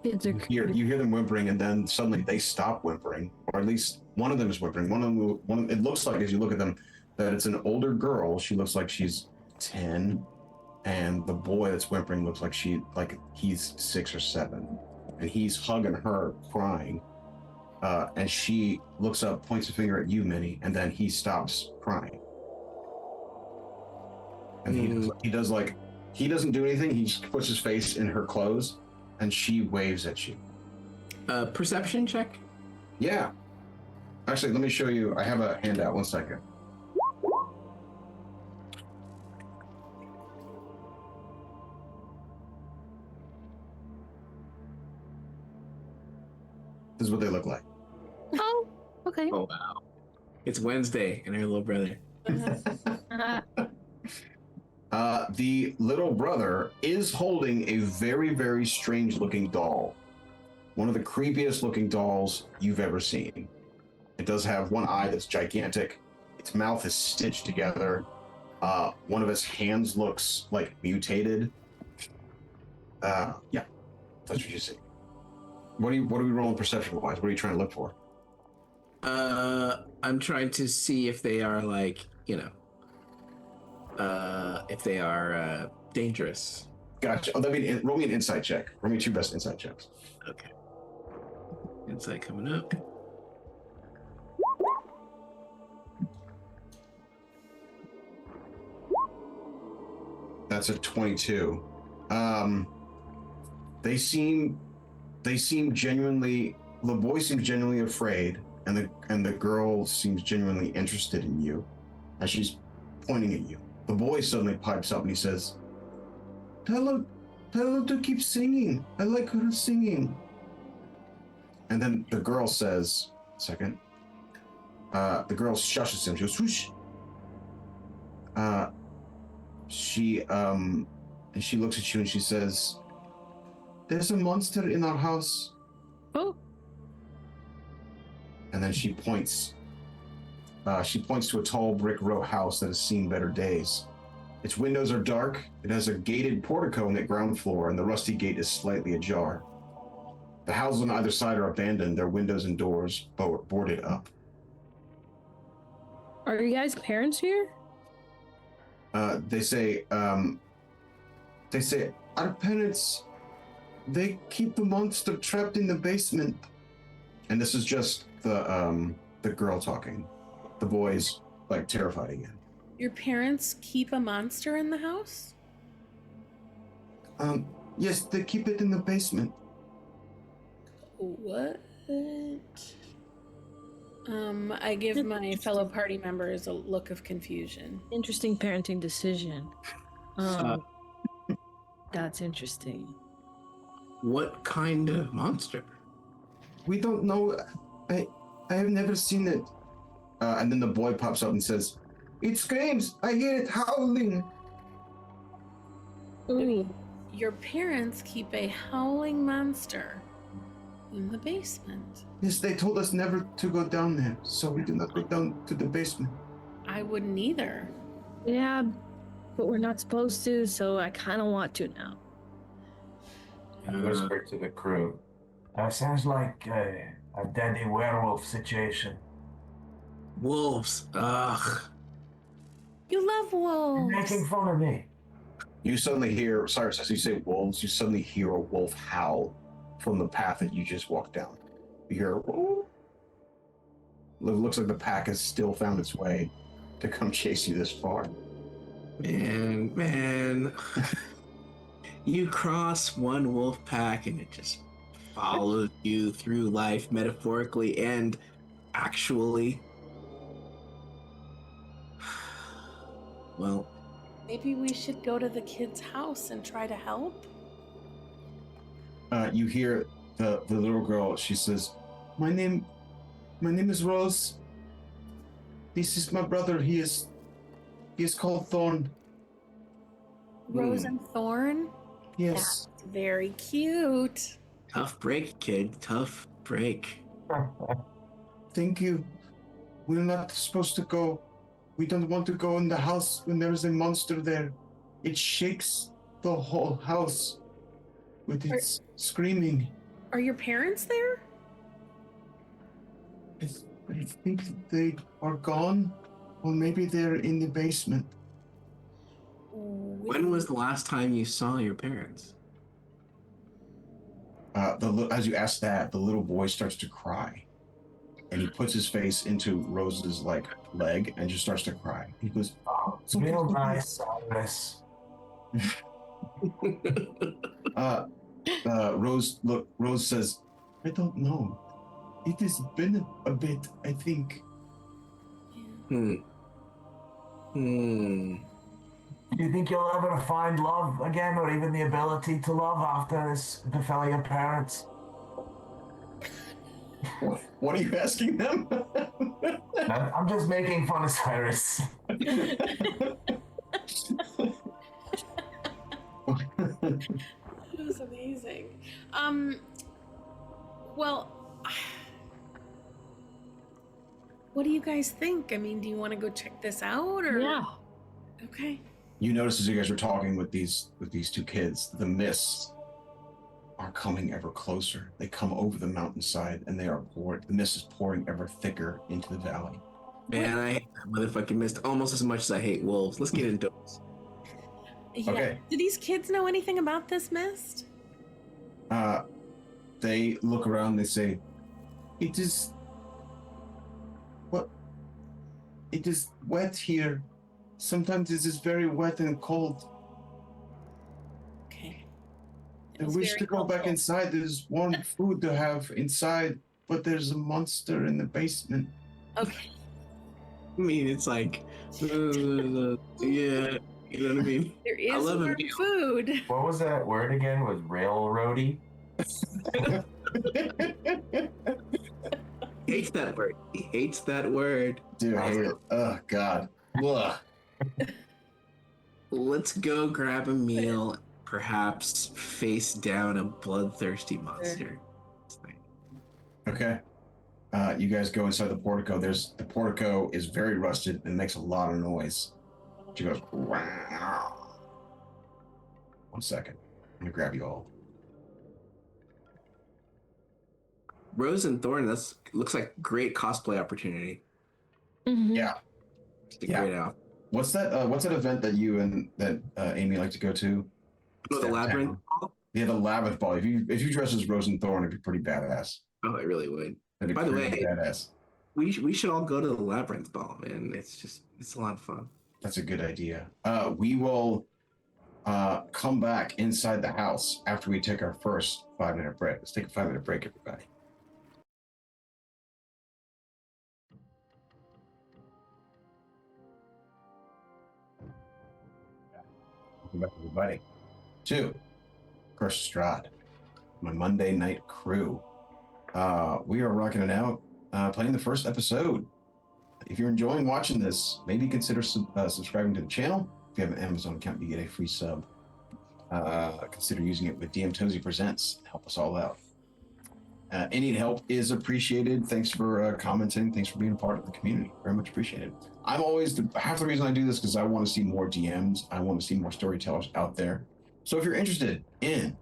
Kids are You hear them whimpering, and then suddenly they stop whimpering, or at least one of them is whimpering. It looks like, as you look at them, that it's an older girl. She looks like she's 10, and the boy that's whimpering looks like he's 6 or 7, and he's hugging her, crying. And she looks up, points a finger at you, Minnie, and then he stops crying. And he doesn't do anything. He just puts his face in her clothes, and she waves at you. Perception check? Yeah. Actually, let me show you. I have a handout. 1 second. This is what they look like. Oh, okay. Oh, wow. It's Wednesday and her little brother. The little brother is holding a very, very strange looking doll. One of the creepiest looking dolls you've ever seen. It does have one eye that's gigantic. Its mouth is stitched together. One of its hands looks like mutated. Yeah, that's what you see. What are we rolling perception wise? What are you trying to look for? I'm trying to see if they are if they are dangerous. Gotcha. Oh, roll me an insight check. Roll me 2 best insight checks. Okay. Insight coming up. That's a 22. They seem genuinely. The boy seems genuinely afraid, and the girl seems genuinely interested in you, as she's pointing at you. The boy suddenly pipes up and he says, "Tell her to keep singing. I like her singing." And then the girl says, "Second." The girl shushes him. She goes, "Whoosh." She looks at you and she says, "There's a monster in our house." Oh. And then she points to a tall brick row house that has seen better days. Its windows are dark. It has a gated portico on the ground floor, and the rusty gate is slightly ajar. The houses on either side are abandoned, their windows and doors boarded up. Are you guys' parents here? They say, "Our parents, they keep the monster trapped in the basement." And this is just the girl talking. The boy's terrified again. Your parents keep a monster in the house? Yes, they keep it in the basement. What? I give my fellow party members a look of confusion. Interesting parenting decision. That's interesting. What kind of monster? We don't know. I have never seen it. And then the boy pops up and says, "It screams! I hear it howling!" Ooh. Your parents keep a howling monster in the basement. Yes, they told us never to go down there, so we do not go down to the basement. I wouldn't either. Yeah, but we're not supposed to, so I kind of want to now. and whisper to the crew. Sounds like a deadly werewolf situation. Wolves. Ugh. You love You're making wolves. fun of me. You suddenly hear, Cyrus, as you say wolves, you suddenly hear a wolf howl from the path that you just walked down. You hear, "Whoa." It looks like the pack has still found its way to come chase you this far. Man. You cross one wolf pack and it just follows you through life, metaphorically and actually. Well, Maybe we should go to the kid's house and try to help. You hear the little girl. She says, "My name is Rose. This is my brother. He is called Thorn. Rose and Thorn? Yes. That's very cute. tough break, kid. Tough break. Thank you. We're not supposed to go. We don't want to go in the house when there's a monster there. It shakes the whole house with its screaming. Are your parents there? I think they are gone, or maybe they're in the basement. When was the last time you saw your parents? As you ask that, the little boy starts to cry, and he puts his face into Rose's leg and just starts to cry. He goes, It's real nice, Cyrus. Rose says, "I don't know. It has been a bit, I think." Do you think you'll ever find love again, or even the ability to love after this befell your parents? What are you asking them? I'm just making fun of Cyrus. It was amazing. Well, what do you guys think? I mean, do you want to go check this out, or? Yeah. Okay. You notice as you guys are talking with these two kids, the mists are coming ever closer. They come over the mountainside, and the mist is pouring ever thicker into the valley. Man, I hate that motherfucking mist almost as much as I hate wolves. Let's get into it. Yeah. Okay. Do these kids know anything about this mist? They look around. They say, "It is wet here. Sometimes it is very wet and cold. Okay. I wish to go back inside. There's warm food to have inside, but there's a monster in the basement." Okay. I mean, it's like, yeah, you know what I mean? There is I love warm him. food. What was that word again? Was railroady? Hates that word. He hates that word. Dude, I hate it. Oh, God. Ugh. Let's go grab a meal, perhaps face down a bloodthirsty monster. Okay. You guys go inside the portico. The portico is very rusted and makes a lot of noise. She goes, "Wow." 1 second. I'm gonna grab you all. Rose and Thorn, looks like great cosplay opportunity. Mhm. Yeah. It's a Yeah. great out. What's that event that you and Amy like to go to? Oh, the labyrinth. Yeah, the labyrinth ball. If you dress as Rose and Thorn, it'd be pretty badass. Oh, it really would. That'd be By the pretty way, badass. we should all go to the labyrinth ball, man. It's a lot of fun. That's a good idea. We will come back inside the house after we take our first 5-minute break. Let's take a 5-minute break, everybody. Welcome back, everybody, to Curse Strahd, my Monday night crew. We are rocking it out, playing the first episode. If you're enjoying watching this, maybe consider subscribing to the channel. If you have an Amazon account, you get a free sub. Consider using it with DM Tauzy Presents. Help us all out. Any help is appreciated. Thanks for commenting. Thanks for being a part of the community. Very much appreciated. I'm always half the reason I do this because I want to see more DMs. I want to see more storytellers out there. So if you're interested in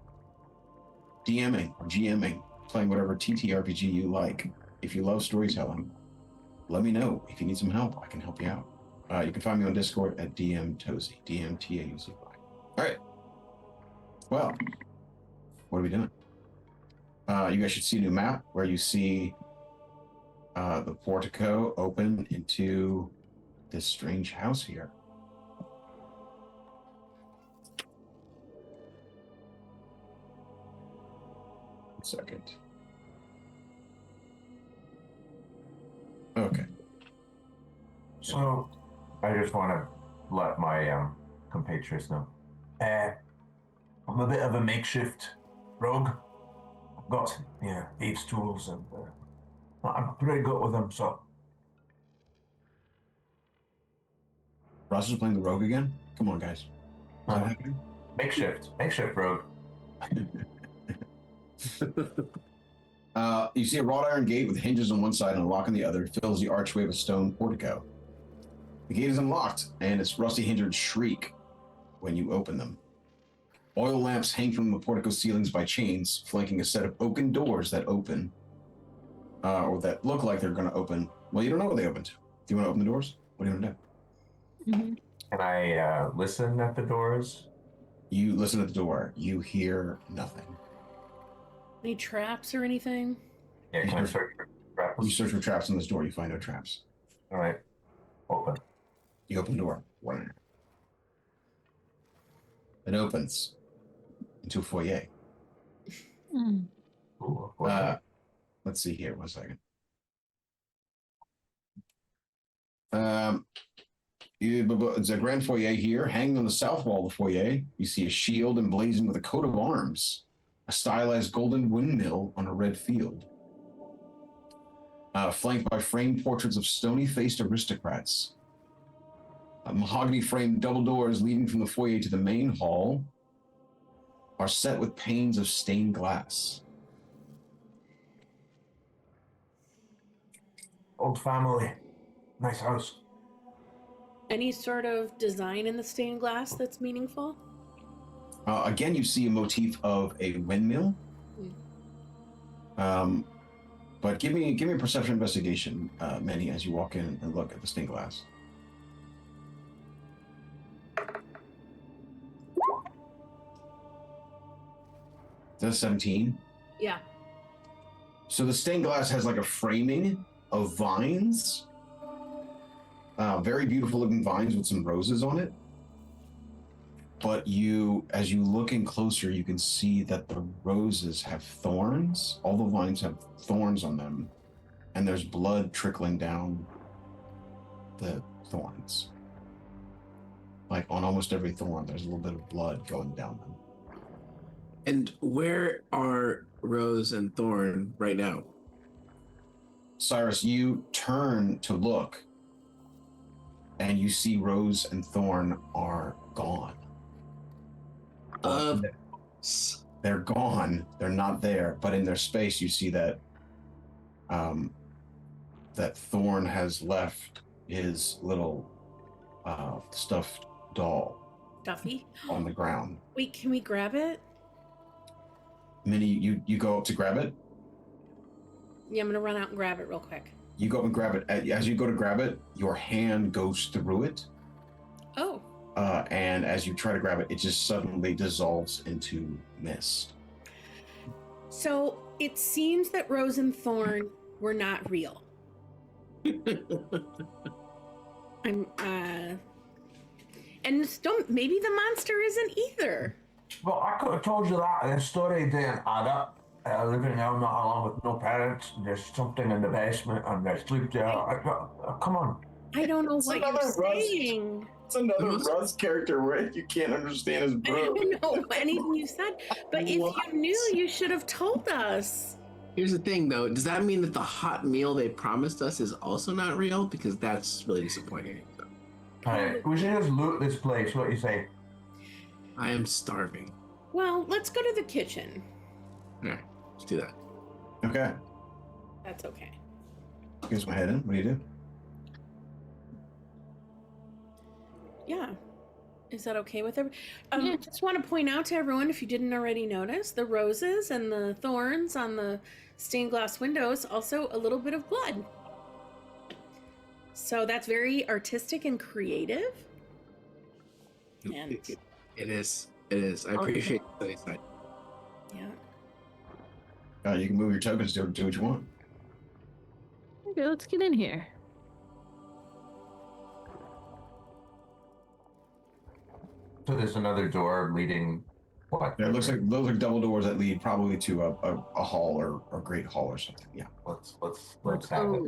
DMing or GMing, playing whatever TTRPG you like. If you love storytelling, let me know. If you need some help, I can help you out. You can find me on Discord at DM Tauzy, DMTAUZY. All right. Well, what are we doing? You guys should see a new map where you see the portico open into this strange house here. One second. Okay. So, I just want to let my compatriots know. I'm a bit of a makeshift rogue. I've got thieves' tools, and I'm pretty good with them. So, Russ is playing the rogue again? Come on, guys. Is that happening? makeshift rogue. You see a wrought iron gate with hinges on one side and a lock on the other fills the archway of a stone portico. The gate is unlocked, and its rusty hinges shriek when you open them. Oil lamps hang from the portico ceilings by chains, flanking a set of oaken doors that open, or that look like they're going to open. Well, you don't know what they open to. Do you want to open the doors? What do you want to do? Mm-hmm. Can I listen at the doors? You listen at the door. You hear nothing. Any traps or anything? Yeah, can I search for traps? You search for traps on this door. You find no traps. All right, open. You open the door. It opens into a foyer. Mm. Ooh, Let's see here. 1 second. It's a grand foyer here. Hanging on the south wall of the foyer, you see a shield emblazoned with a coat of arms, a stylized golden windmill on a red field, flanked by framed portraits of stony-faced aristocrats. Mahogany-framed double doors leading from the foyer to the main hall are set with panes of stained glass. Old family, nice house. Any sort of design in the stained glass that's meaningful? Again, you see a motif of a windmill. But give me a perception investigation, Manny, as you walk in and look at the stained glass. Is that a 17? Yeah. So the stained glass has like a framing of vines. Very beautiful looking vines with some roses on it. But as you look in closer, you can see that the roses have thorns. All the vines have thorns on them. And there's blood trickling down the thorns. Like on almost every thorn, there's a little bit of blood going down them. And where are Rose and Thorn right now? Cyrus, you turn to look, and you see Rose and Thorn are gone. They're gone. They're not there. But in their space, you see that that Thorn has left his little stuffed doll Duffy? on the ground. Wait, can we grab it? Minnie, you go up to grab it. Yeah, I'm gonna run out and grab it real quick. You go up and grab it. As you go to grab it, your hand goes through it. Oh. And as you try to grab it, it just suddenly dissolves into mist. So it seems that Rose and Thorn were not real. And maybe the monster isn't either. Well, I could have told you that. The story didn't add up. Living now not along with no parents. There's something in the basement and they sleep there. Come on. I don't know what you're saying. It's another Russ character where you can't understand his bro. I don't know anything you said, but if you knew, you should have told us. Here's the thing, though. Does that mean that the hot meal they promised us is also not real? Because that's really disappointing. All right, we should just loot this place. What do you say? I am starving. Well, let's go to the kitchen. All right, let's do that. Okay. That's okay. Here's my head in. What do you do? Yeah. Is that okay with everyone? Yeah. Just want to point out to everyone, if you didn't already notice, the roses and the thorns on the stained glass windows, also a little bit of blood. So that's very artistic and creative. And It is. It is. I appreciate the side. yeah. You can move your tokens to do what you want. Okay, let's get in here. So there's another door leading. What? Yeah, it looks like those are double doors that lead probably to a hall or a great hall or something. Yeah. Let's have it.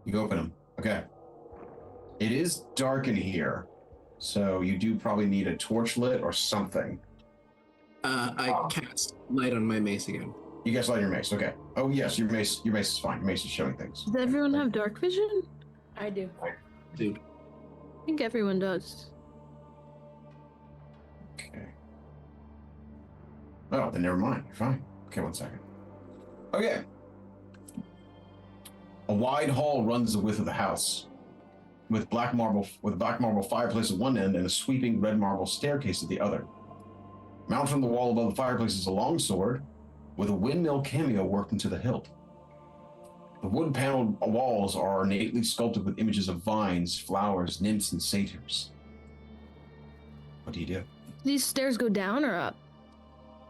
You go open them. Okay. It is dark in here, so you do probably need a torch lit or something. I cast light on my mace again. You guys light your mace. Okay. Oh yes, your mace is fine. Your mace is showing things. Does everyone have dark vision? I do. Dude. I think everyone does. Okay. Oh, then never mind. You're fine. Okay, 1 second. Okay. A wide hall runs the width of the house, with a black marble fireplace at one end and a sweeping red marble staircase at the other. Mounted on the wall above the fireplace is a longsword with a windmill cameo worked into the hilt. The wood-paneled walls are ornately sculpted with images of vines, flowers, nymphs, and satyrs. What do you do? These stairs go down or up?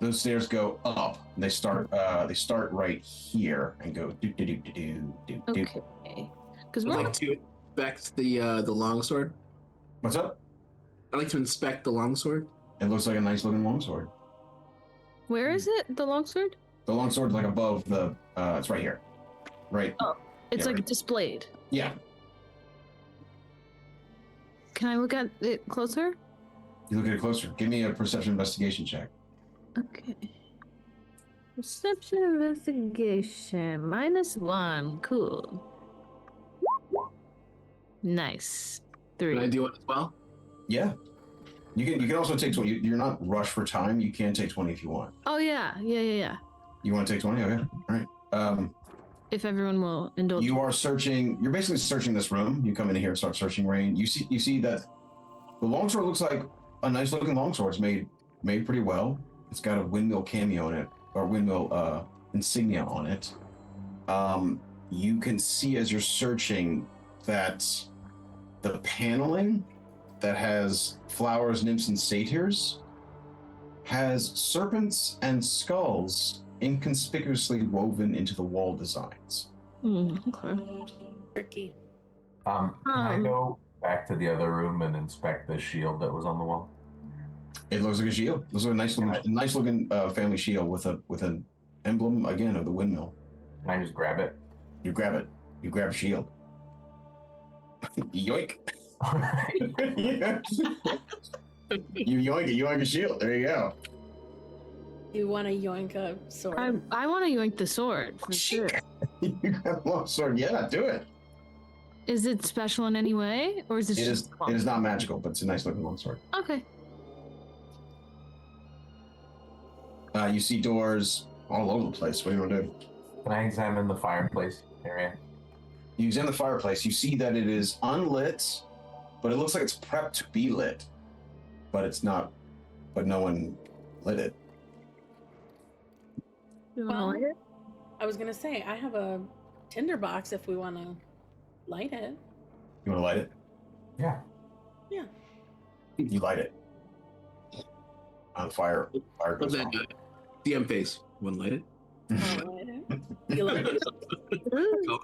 Those stairs go up. They start right here and go do do do do do do. Okay. Because I'd we're like to inspect the longsword. What's up? I'd like to inspect the longsword. It looks like a nice looking longsword. where is it? The longsword? The longsword's like above the. It's right here. Right. Oh, it's Yeah, like right. displayed. Yeah. Can I look at it closer? You look at it closer. Give me a perception investigation check. Okay. Perception investigation -1. Cool. Nice. Can I 3. do it as well? Yeah. You can also take 20. You're not rushed for time. You can take 20 if you want. Oh yeah. You want to take 20? Okay. All right. If everyone will indulge. You are searching. You're basically searching this room. You come in here and start searching Rain. You see that the longsword looks like a nice looking longsword. It's made pretty well. It's got a windmill cameo in it, or windmill insignia on it. You can see as you're searching that the paneling that has flowers, nymphs, and satyrs has serpents and skulls inconspicuously woven into the wall designs. Okay. Tricky. Can I go back to the other room and inspect the shield that was on the wall? It looks like a shield. It looks like a nice looking family shield with an emblem again of the windmill. Can I just grab it? You grab it. You grab a shield. Yoink. Yeah. You yoink it. You yoink a shield. There you go. You want to yoink a sword? I want to yoink the sword for sure. You grab a long sword. Yeah, do it. Is it special in any way, or is it just fun? It is not magical, but it's a nice looking long sword. Okay. You see doors all over the place. What do you want to do? Can I examine the fireplace area? You examine the fireplace. You see that it is unlit, but it looks like it's prepped to be lit. But it's not. But no one lit it. You wanna Well, light it? I was gonna say I have a tinderbox if we want to light it. You want to light it? Yeah. Yeah. You light it. On fire. Fire What's goes that on. DM face? One light it. I'll light it. You light it? Ooh.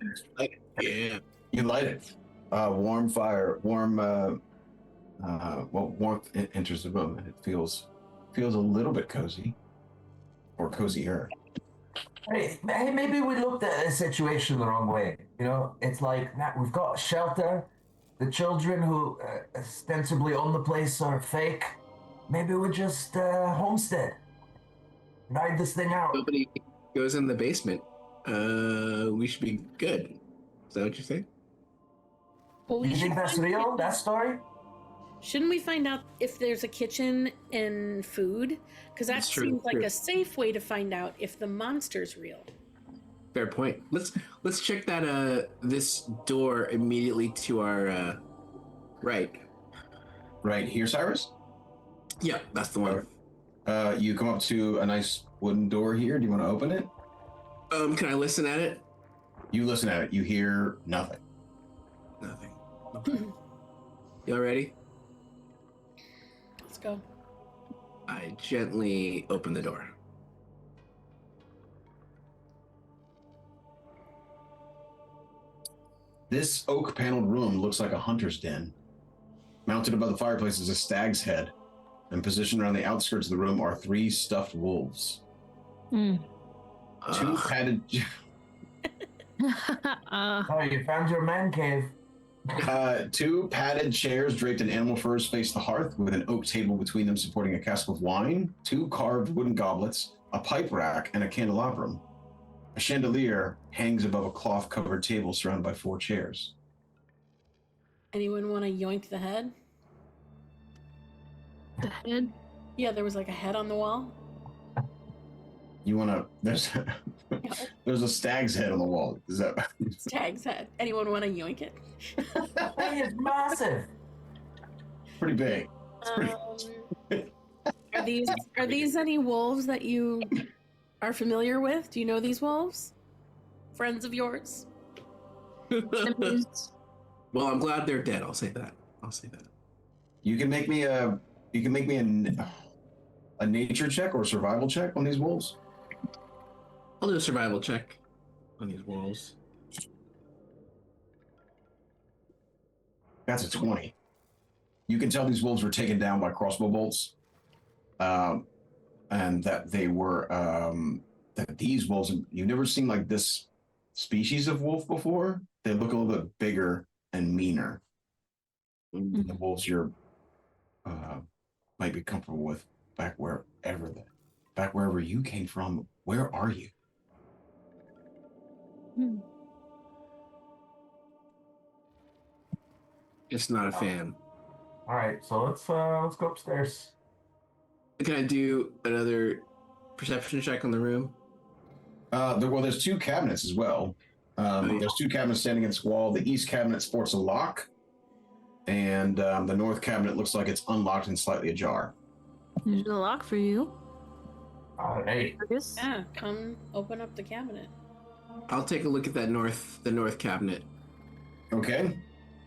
Yeah. You light it. Warm fire. Warmth enters the room, and it feels a little bit cozy, or cozier. Hey, maybe we looked at the situation the wrong way. You know, it's like we've got shelter. The children who ostensibly own the place are fake. Maybe we just homestead. Ride this thing out. Nobody goes in the basement. We should be good. Is that what you're saying? Well, You think that's real? That story? Shouldn't we find out if there's a kitchen and food? Because that That's true, seems like true. a safe way to find out if the monster's real. Fair point. Let's check that this door immediately to our right. Right here, Cyrus? Yeah, that's the one. You come up to a nice wooden door here. Do you want to open it? Can I listen at it? You listen at it. You hear nothing. Nothing. Okay. Y'all ready? Let's go. I gently open the door. This oak-paneled room looks like a hunter's den. Mounted above the fireplace is a stag's head, and positioned around the outskirts of the room are 3 stuffed wolves. Two padded... Oh, you found your man cave. 2 padded chairs draped in animal furs face the hearth, with an oak table between them supporting a cask of wine, 2 carved wooden goblets, a pipe rack, and a candelabrum. A chandelier hangs above a cloth-covered table surrounded by 4 chairs. Anyone want to yoink the head? The head? Yeah, there was like a head on the wall. You want to... There's a stag's head on the wall. Is that... Stag's head. Anyone want to yoink it? That thing is massive. Pretty big. Are these any wolves that you are familiar with? Do you know these wolves? Friends of yours? Well, I'm glad they're dead. I'll say that. You can make me a nature check or a survival check on these wolves. I'll do a survival check on these wolves. That's a 20. You can tell these wolves were taken down by crossbow bolts, and that they were that these wolves. You've never seen like this species of wolf before. They look a little bit bigger and meaner than the wolves you're might be comfortable with back wherever you came from. Where are you? Just not a fan. All right, so let's go upstairs. Can I do another perception check on the room? There's 2 cabinets as well. There's 2 cabinets standing against the wall. The east cabinet sports a lock, and the north cabinet looks like it's unlocked and slightly ajar. There's a lock for you. All right. Marcus? Yeah, come open up the cabinet. I'll take a look at the north cabinet. Okay.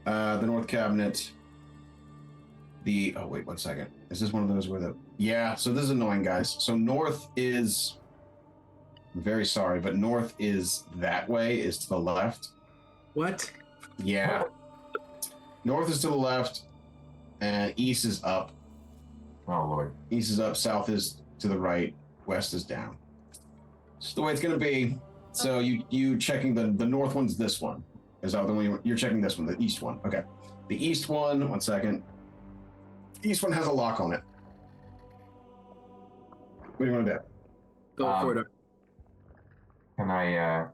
The north cabinet. Oh wait, 1 second. Is this one of those where so this is annoying, guys. So north is, I'm very sorry, but north is that way, is to the left. What? Yeah. North is to the left, and east is up. Oh Lord. East is up, south is to the right, west is down. It's the way it's gonna be. So you checking the north one's this one. Is that the one you're checking? This one, the east one. Okay. The east one, 1 second. The east one has a lock on it. What do you want to do? Go for it. Can I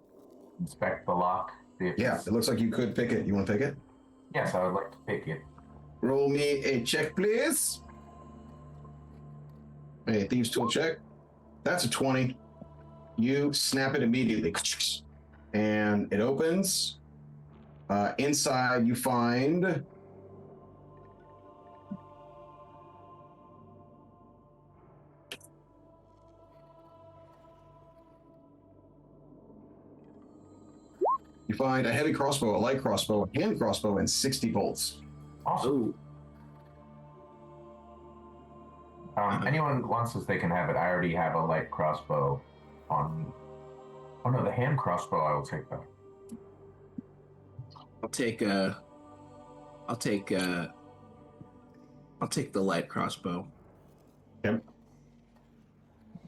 inspect the lock? Yeah, it looks like you could pick it. You want to pick it? Yes, I would like to pick it. Roll me a check, please. A thieves tool check. That's a 20. You snap it immediately, and it opens. Inside, you find a heavy crossbow, a light crossbow, a hand crossbow, and 60 bolts. Awesome. Anyone wants this, they can have it. I already have a light crossbow on. Oh no, the hand crossbow. I will take that. I'll take the light crossbow. Yep.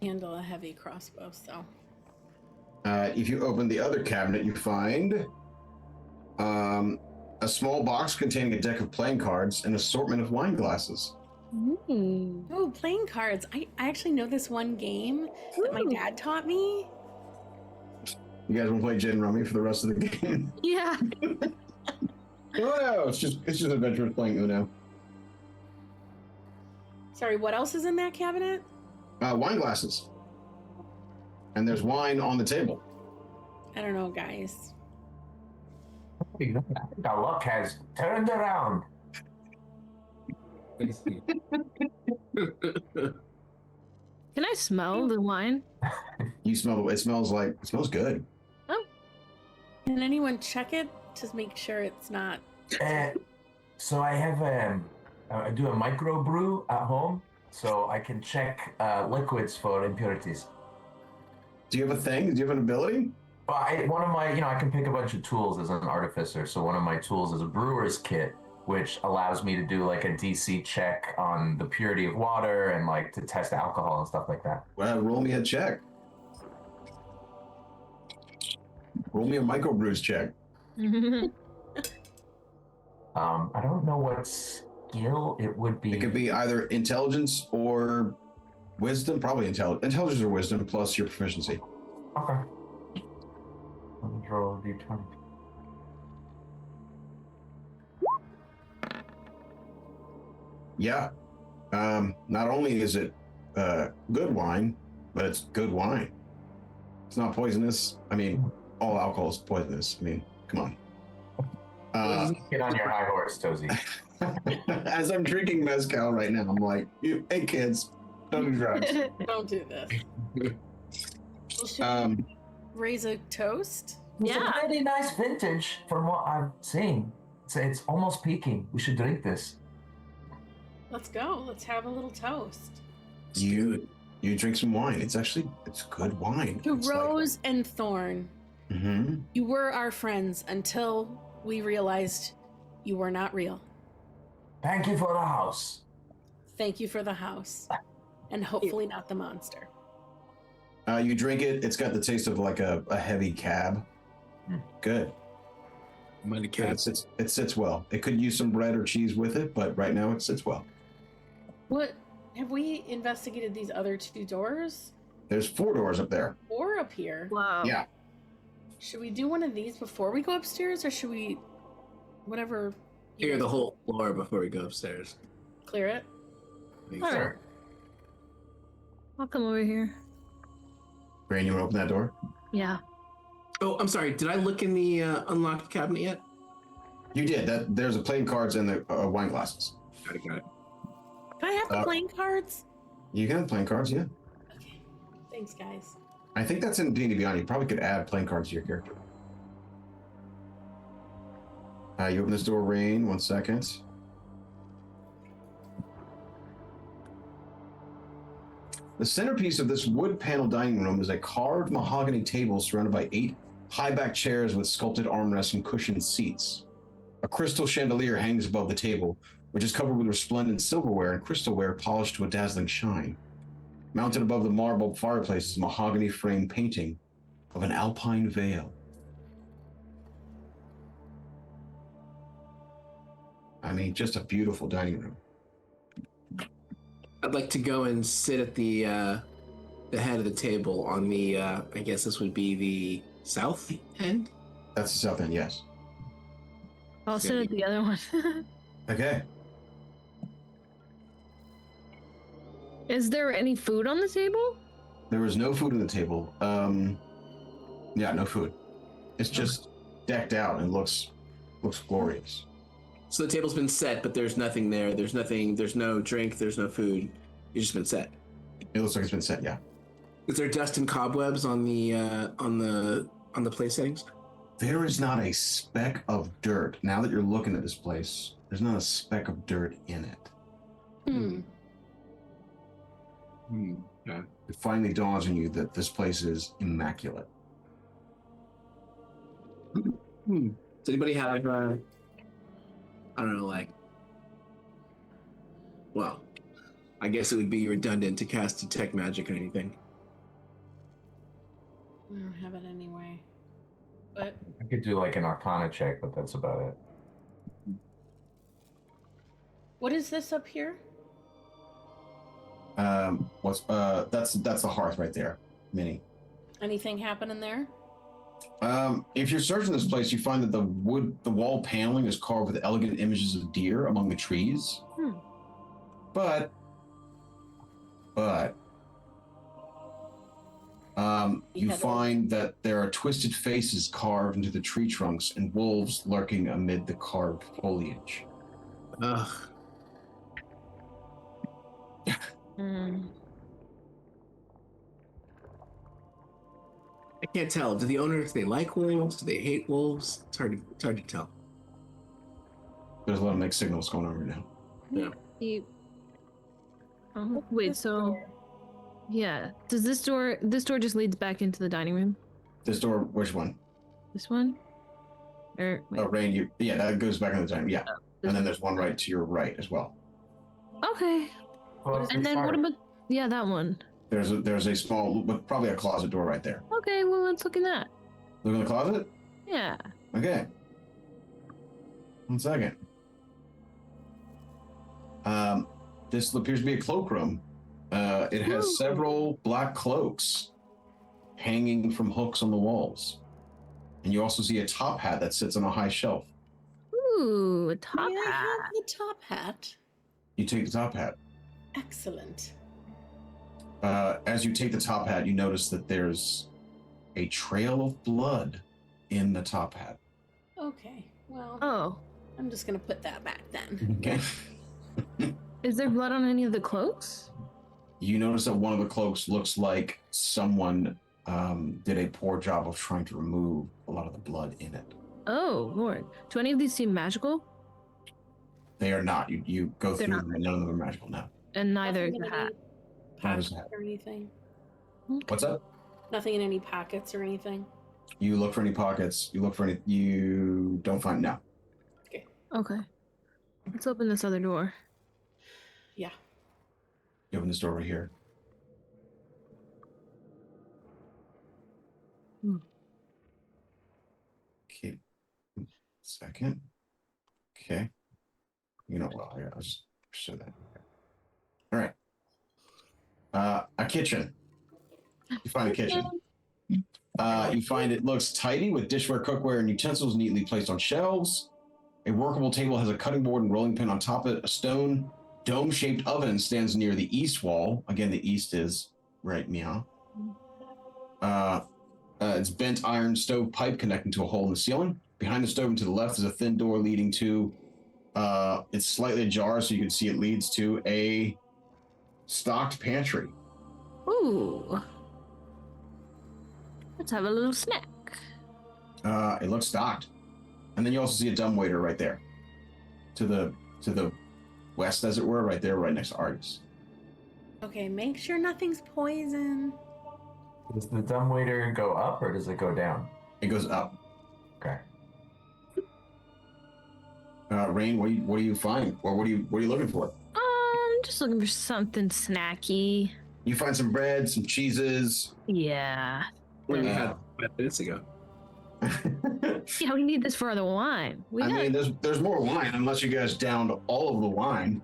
Handle a heavy crossbow, so. If you open the other cabinet, you find a small box containing a deck of playing cards and an assortment of wine glasses. Oh, playing cards. I actually know this one game that my dad taught me. You guys want to play Gin Rummy for the rest of the game? Yeah. Oh no, it's just adventurers playing Uno. Sorry, what else is in that cabinet? Wine glasses. And there's wine on the table. I don't know, guys. The luck has turned around. Can I smell the wine? You smell it smells good. Oh, Can anyone check it to make sure it's not? So I have I do a microbrew at home, so I can check liquids for impurities. Do you have a thing? Do you have an ability? One of my, I can pick a bunch of tools as an artificer. So one of my tools is a brewer's kit, which allows me to do like a DC check on the purity of water and like to test alcohol and stuff like that. Well, roll me a check. Roll me a microbrews check. I don't know what skill it would be. It could be either intelligence or wisdom. Probably intelligence or wisdom plus your proficiency. Okay. Let me roll a d20. Yeah. Not only is it good wine, but it's good wine. It's not poisonous. I mean, all alcohol is poisonous. I mean, come on. Get on your high horse, Tauzy. As I'm drinking mezcal right now, I'm like, hey kids, don't do drugs. Don't do this. Well, should we raise a toast? It's Yeah. a really nice vintage from what I'm seeing. It's almost peaking. We should drink this. Let's go. Let's have a little toast. You drink some wine. It's good wine. To It's Rose and Thorn, Mm-hmm. you were our friends until we realized you were not real. Thank you for the house. Thank you for the house. And hopefully not the monster. You drink it. It's got the taste of like a heavy cab. Good. Mighty Yeah, cats. it sits well. It could use some bread or cheese with it, but right now it sits well. What have we investigated these other two doors? There's 4 doors up there. Or up here? Wow. Yeah. Should we do one of these before we go upstairs, or should we whatever you Clear the guys- whole floor before we go upstairs. clear it? I think All so. right. I'll come over here. Brain, you want to open that door? Yeah. Oh, I'm sorry. Did I look in the unlocked cabinet yet? You did. There's a playing cards and the wine glasses. Got it. Can I have the playing cards? You can have playing cards, yeah. Okay. Thanks, guys. I think that's in D&D Beyond. You probably could add playing cards to your character. You open this door, Rain. 1 second. The centerpiece of this wood panel dining room is a carved mahogany table surrounded by 8 high-backed chairs with sculpted armrests and cushioned seats. A crystal chandelier hangs above the table, which is covered with resplendent silverware and crystalware polished to a dazzling shine. Mounted above the marble fireplace is a mahogany frame painting of an alpine vale. I mean, just a beautiful dining room. I'd like to go and sit at the head of the table on the, I guess this would be the south end? That's the south end, yes. I'll sit at the other one. Okay. Is there any food on the table? There is no food on the table. Yeah, no food. It's just decked out and looks glorious. So the table's been set, but there's nothing there. There's no drink, there's no food. It's just been set. It looks like it's been set, yeah. Is there dust and cobwebs on the place settings? There is not a speck of dirt. Now that you're looking at this place, there's not a speck of dirt in it. Yeah. It finally dawns on you that this place is immaculate. Does anybody have, I don't know, like, well, I guess it would be redundant to cast detect magic or anything. I don't have it anyway. But I could do like an Arcana check, but that's about it. what is this up here? That's the hearth right there, Minnie. Anything happening there? If you're searching this place, you find that the wall paneling is carved with elegant images of deer among the trees. But you find that there are twisted faces carved into the tree trunks and wolves lurking amid the carved foliage. Ugh. Hmm. I can't tell. Do the owners, they like wolves? Do they hate wolves? It's hard to tell. There's a lot of mixed signals going on right now. Yeah. Oh, wait, so yeah. Does this door just leads back into the dining room? This door, which one? This one? Or wait. Oh, Rain, that goes back in the time. Yeah. This And then there's one right to your right as well. What Okay. is Well, And then what about that one? There's a small, but probably a closet door right there. Okay, well let's look in that. Look in the closet? Yeah. Okay. 1 second. This appears to be a cloakroom. It has Ooh. several black cloaks hanging from hooks on the walls. And you also see a top hat that sits on a high shelf. Ooh, a top May I hat. have the top hat? You take the top hat. Excellent. As you take the top hat, you notice that there's a trail of blood in the top hat. Okay, well, Oh. I'm just gonna put that back then. Okay. Is there blood on any of the cloaks? You notice that one of the cloaks looks like someone did a poor job of trying to remove a lot of the blood in it. Oh, Lord. Do any of these seem magical? They are not. You go They're through not them and none of them are magical now. And neither is Nothing the in hat. any How does Packets that- or anything? What's up? Nothing in any pockets or anything? You look for any pockets. You look for any. You don't find no. Okay. Let's open this other door. Yeah. You open this door right here. Hmm. Okay. Second. Okay. You know what? I'll just show that. All right. A kitchen. You find a kitchen. You find it looks tidy with dishware, cookware, and utensils neatly placed on shelves. A workable table has a cutting board and rolling pin on top of it. A stone dome-shaped oven stands near the east wall. Again, the east is right meow. It's bent iron stove pipe connecting to a hole in the ceiling. Behind the stove and to the left is a thin door leading to, it's slightly ajar so you can see it leads to a stocked pantry. Ooh. Let's have a little snack. It looks stocked. And then you also see a dumbwaiter right there. To the west, as it were, right there, right next to Argus. Okay, make sure nothing's poison. Does the dumbwaiter go up or does it go down? It goes up. Okay. Rain, what do you find? Or what are you looking for? Just looking for something snacky. You find some bread, some cheeses. Yeah. What you had 5 minutes ago. Yeah, we need this for the wine. I mean, there's more wine, unless you guys downed all of the wine.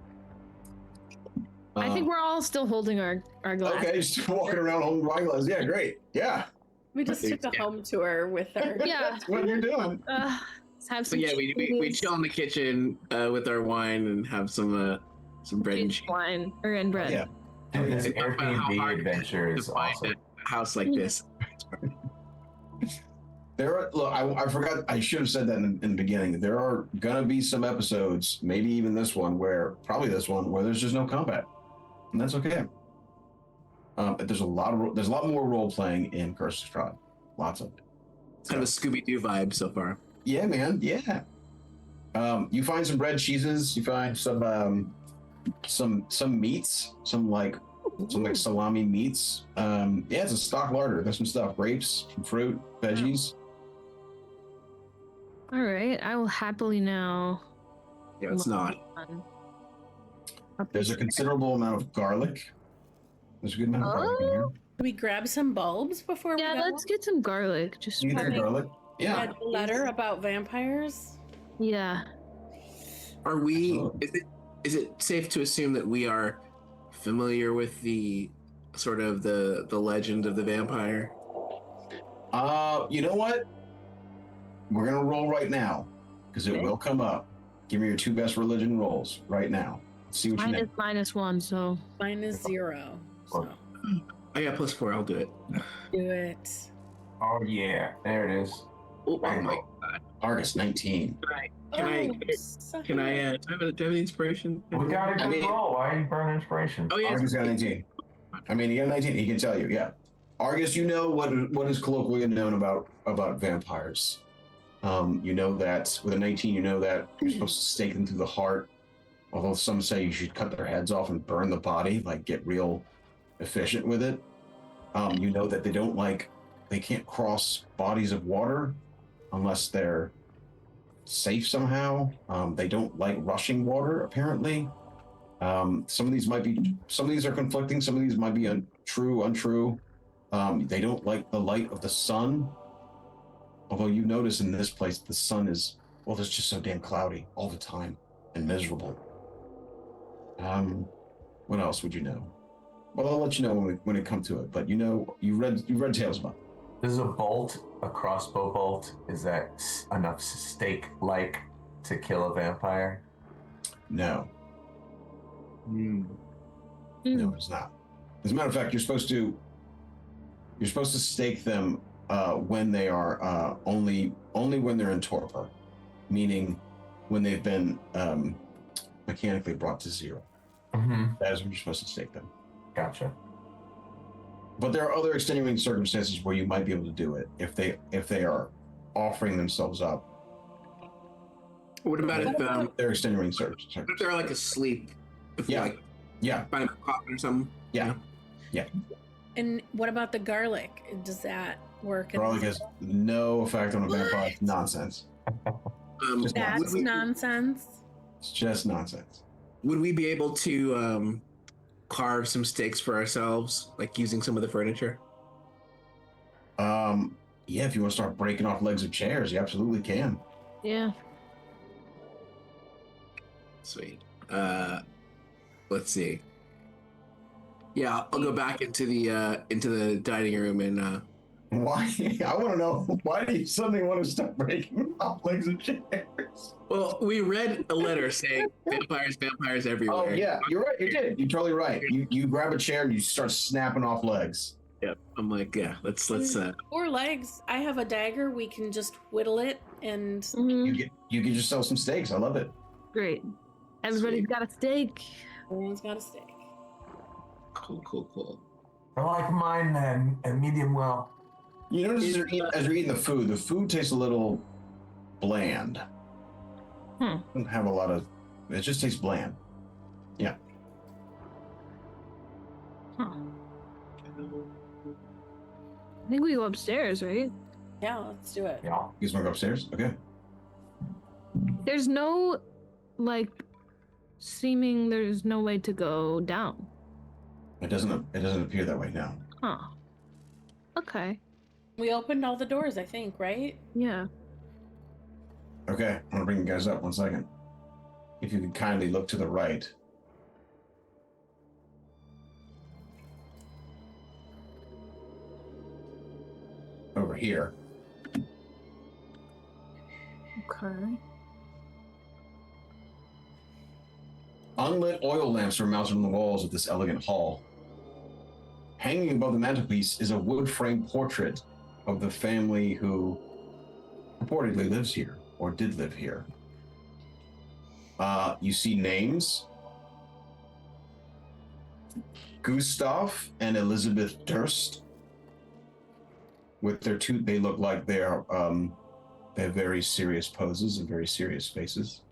I think we're all still holding our glass. Okay, just walking around holding wine glasses. Yeah, great. Yeah, We just took a home tour with her. Yeah. that's what you're doing. Let's have So some yeah, we cheese, chill in the kitchen with our wine and have some bread and cheese, cheese. wine, and bread. Yeah. This It's about how Airbnb hard it adventure to is find awesome. a house like this. I forgot. I should have said that in the beginning. There are gonna be some episodes, maybe even this one, where there's just no combat, and that's okay. There's a lot more role playing in Curse of Strahd. Lots of it. Kind of a Scooby-Doo vibe so far. Yeah, man. Yeah. You find some bread, cheeses. You find some meats, some like salami meats. Yeah, it's a stock larder. There's some stuff: grapes, some fruit, veggies. All right, I will happily now. Yeah, it's not. There's a considerable amount of garlic. There's a good amount of garlic in here. Can we grab some bulbs before we Yeah, go? let's get some garlic. Just You get Having- garlic? Yeah. Read a letter about vampires? yeah. Are we? Oh. Is it safe to assume that we are familiar with the sort of the legend of the vampire? You know what? We're gonna roll right now because it will come up. Give me your 2 best religion rolls right now. See what you Mine is think. -1, so Mine is 0. So I got +4. I'll do it. do it. Oh yeah, there it is. Oh, Bang. my god. Argus 19. Can I so do I have any inspiration? We got a I good mean- roll. Why are you burning inspiration? Oh yeah. Argus got 19. I mean, he got 19. He can tell you, yeah. Argus, you know what is colloquially known about vampires. You know that with a 19, you know that you're supposed to stake them through the heart. Although some say you should cut their heads off and burn the body, like get real efficient with it. You know that they can't cross bodies of water unless they're safe somehow. They don't like rushing water, apparently. Some of these are conflicting. Some of these might be untrue. They don't like the light of the sun. Although you notice in this place, the sun is, well, it's just so damn cloudy all the time and miserable. What else would you know? Well, I'll let you know when it comes to it. But you read tales about it. This is a crossbow bolt. Is that enough stake-like to kill a vampire? No, Hmm. no, it's not. As a matter of fact, you're supposed to stake them when they are only when they're in torpor, meaning when they've been mechanically brought to zero. Mm-hmm. That is when you're supposed to stake them. Gotcha. But there are other extenuating circumstances where you might be able to do it if they are offering themselves up. What about if They're extenuating circumstances. if they're like asleep? If Yeah. like Yeah, find a coffin or something. yeah. And what about the garlic? Does that work? Garlic has no effect on a vampire. It's nonsense. Just That's would we, nonsense. It's just nonsense. would we be able to carve some stakes for ourselves, like using some of the furniture? Yeah, if you want to start breaking off legs of chairs, you absolutely can. Yeah. Sweet. Let's see. Yeah, I'll go back into the dining room and Why? I want to know, why do you suddenly want to start breaking off legs of chairs? well, we read a letter saying vampires everywhere. Oh, yeah, you're right. You did. You're totally right. You grab a chair and you start snapping off legs. Yep. I'm like, yeah, let's Or legs. I have a dagger. We can just whittle it and Mhm. You get yourself some steaks. I love it. Great. Everybody's Sweet. got a steak. everyone's got a steak. cool. I like mine medium well. You notice as you're eating the food tastes a little bland. Doesn't have a lot of. It just tastes bland. Yeah. Huh. I think we go upstairs, right? Yeah, let's do it. Yeah. You guys want to go upstairs? Okay. There's no, like, there's no way to go down. It doesn't appear that way now. Huh. Okay. We opened all the doors, I think, right? Yeah. Okay, I'm gonna bring you guys up 1 second. If you could kindly look to the right. Over here. Okay. Unlit oil lamps are mounted on the walls of this elegant hall. Hanging above the mantelpiece is a wood-framed portrait of the family who purportedly lives here, or did live here. You see names. Gustav and Elizabeth Durst. With their they look like they have very serious poses and very serious faces.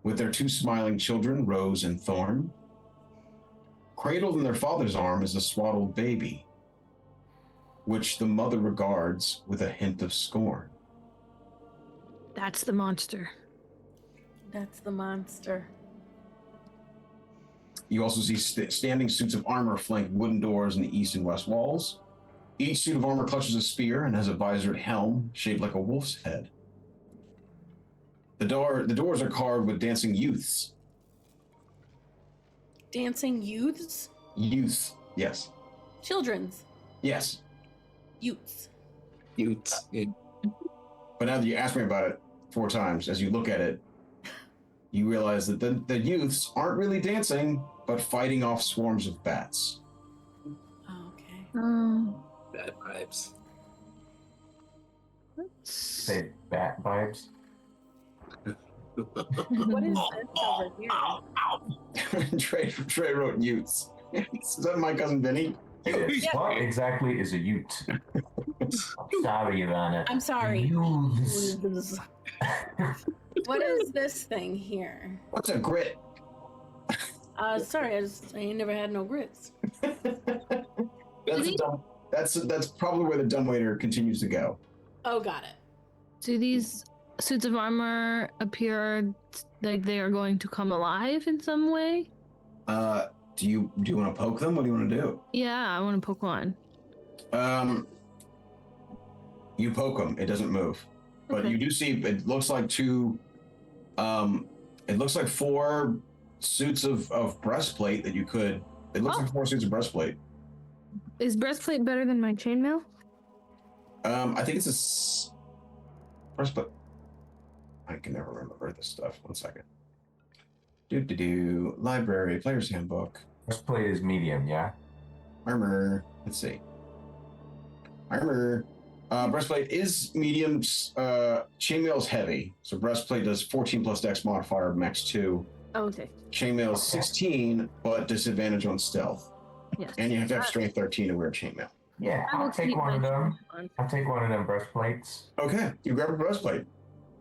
With their 2 smiling children, Rose and Thorn. Cradled in their father's arm is a swaddled baby, which the mother regards with a hint of scorn. That's the monster. That's the monster. You also see standing suits of armor flank wooden doors in the east and west walls. Each suit of armor clutches a spear and has a visored helm shaped like a wolf's head. The doors are carved with dancing youths. Dancing youths? Youths, yes. Children's. Yes. Youths. But now that you ask me about it 4 times, as you look at it, you realize that the youths aren't really dancing, but fighting off swarms of bats. Oh, okay. Bad vibes. Let's... Say bat vibes. What is this over here? Trey wrote Utes. Is that my cousin Vinny? Yeah. What exactly is a Ute? I'm sorry, Ivana. I'm sorry. Utes. What is this thing here? What's a grit? Sorry, I ain't never had no grits. That's probably where the dumbwaiter continues to go. Oh, got it. Do these suits of armor appear like they are going to come alive in some way? Do you want to poke them? What do you want to do? Yeah, I want to poke one. You poke them. It doesn't move, but Okay. you do see. It looks like two. It looks like 4 suits of breastplate that you could. It looks like 4 suits of breastplate. Is breastplate better than my chainmail? I think it's breastplate. I can never remember this stuff. One second. Library, player's handbook. Breastplate is medium, yeah? Armor. Let's see. Armor. Breastplate is medium. Chainmail is heavy. So breastplate does 14 plus dex modifier, max 2. Oh, okay. Chainmail is 16, but disadvantage on stealth. Yes. And you have to have strength 13 to wear chainmail. Yeah, I will I'll take keep one of my them. on. I'll take one of them breastplates. Okay, you grab a breastplate.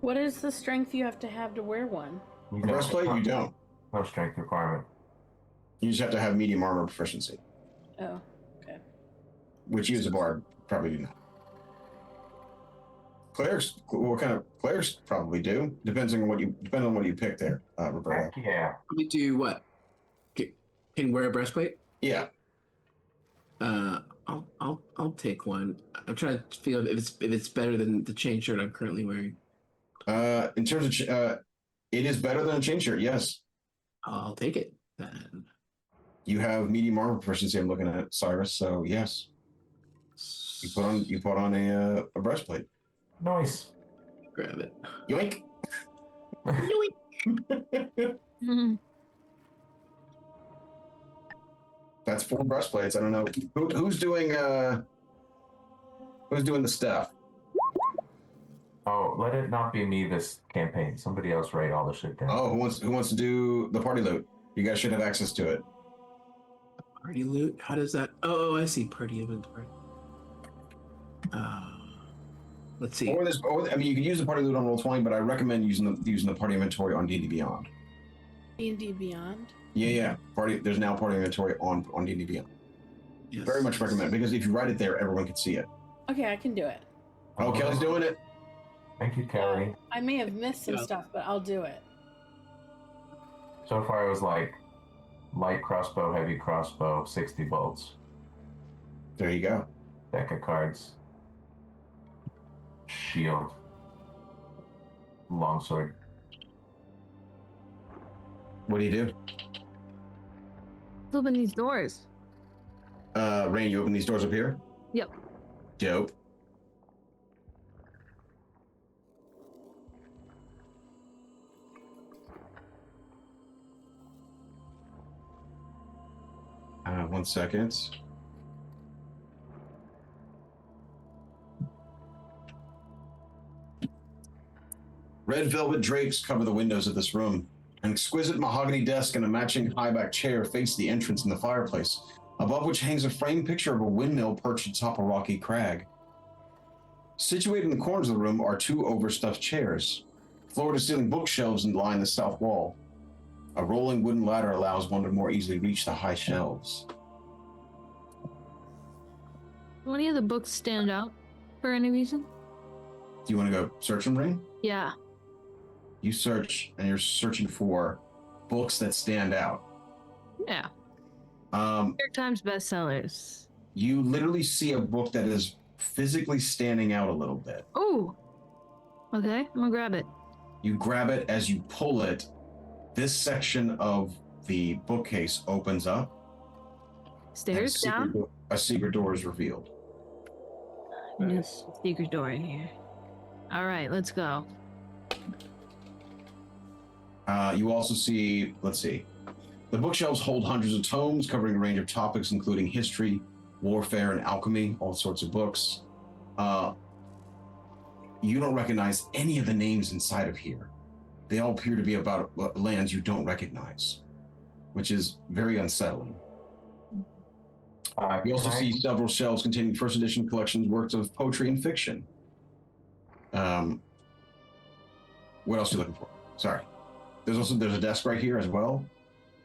What is the strength you have to wear one? You A don't- breastplate, you don't. No strength requirement. You just have to have medium armor proficiency, Oh, okay. which you as a bard probably do not. Clerics, what kind of clerics probably do? Depending on what you pick there, Roberto. Heck yeah. We do what? Can wear a breastplate? Yeah. I'll take one. I'm trying to feel if it's better than the chain shirt I'm currently wearing. In terms of, it is better than a chain shirt. Yes. I'll take it then. You have medium armor proficiency. I'm looking at Cyrus. So yes, you put on a breastplate. Nice. Grab it. Yoink. Mhm. That's 4 breastplates. I don't know who's doing the stuff. Oh, let it not be me this campaign. Somebody else write all the shit down. Oh, who wants to do the party loot? You guys should have access to it. Party loot? How does that? Oh, I see. Party inventory. Let's see. Or I mean, you can use the party loot on Roll20, but I recommend using the party inventory on D&D Beyond. D&D Beyond? Yeah. There's now party inventory on D&D Beyond. Yes. Very much recommend, because if you write it there, everyone can see it. Okay, I can do it. Oh, Kelly's doing it. Thank you, Kelly. I may have missed some Yeah. stuff, but I'll do it. So far it was like light crossbow, heavy crossbow, 60 bolts. There you go. Deck of cards. Shield. Longsword. What do you do? Open these doors. Rain, you open these doors up here? Yep. Dope. One second. Red velvet drapes cover the windows of this room. An exquisite mahogany desk and a matching high-back chair face the entrance in the fireplace, above which hangs a framed picture of a windmill perched atop a rocky crag. Situated in the corners of the room are 2 overstuffed chairs. Floor-to-ceiling bookshelves line the south wall. A rolling wooden ladder allows one to more easily reach the high shelves. Do any of the books stand out for any reason? Do you want to go search them, Rain? Yeah. You search, and you're searching for books that stand out. Yeah. Um, New York Times bestsellers. you literally see a book that is physically standing out a little bit. Oh. Okay, I'm gonna grab it. You grab it. As you pull it, this section of the bookcase opens up. and Stairs down. A secret door is revealed. Yes. Secret door in here. All right, let's go. You also see, let's see, the bookshelves hold hundreds of tomes covering a range of topics, including history, warfare, and alchemy, all sorts of books. You don't recognize any of the names inside of here. they all appear to be about lands you don't recognize, which is very unsettling. You also see several shelves containing first edition collections, works of poetry and fiction. What else are you looking for? Sorry. There's a desk right here as well.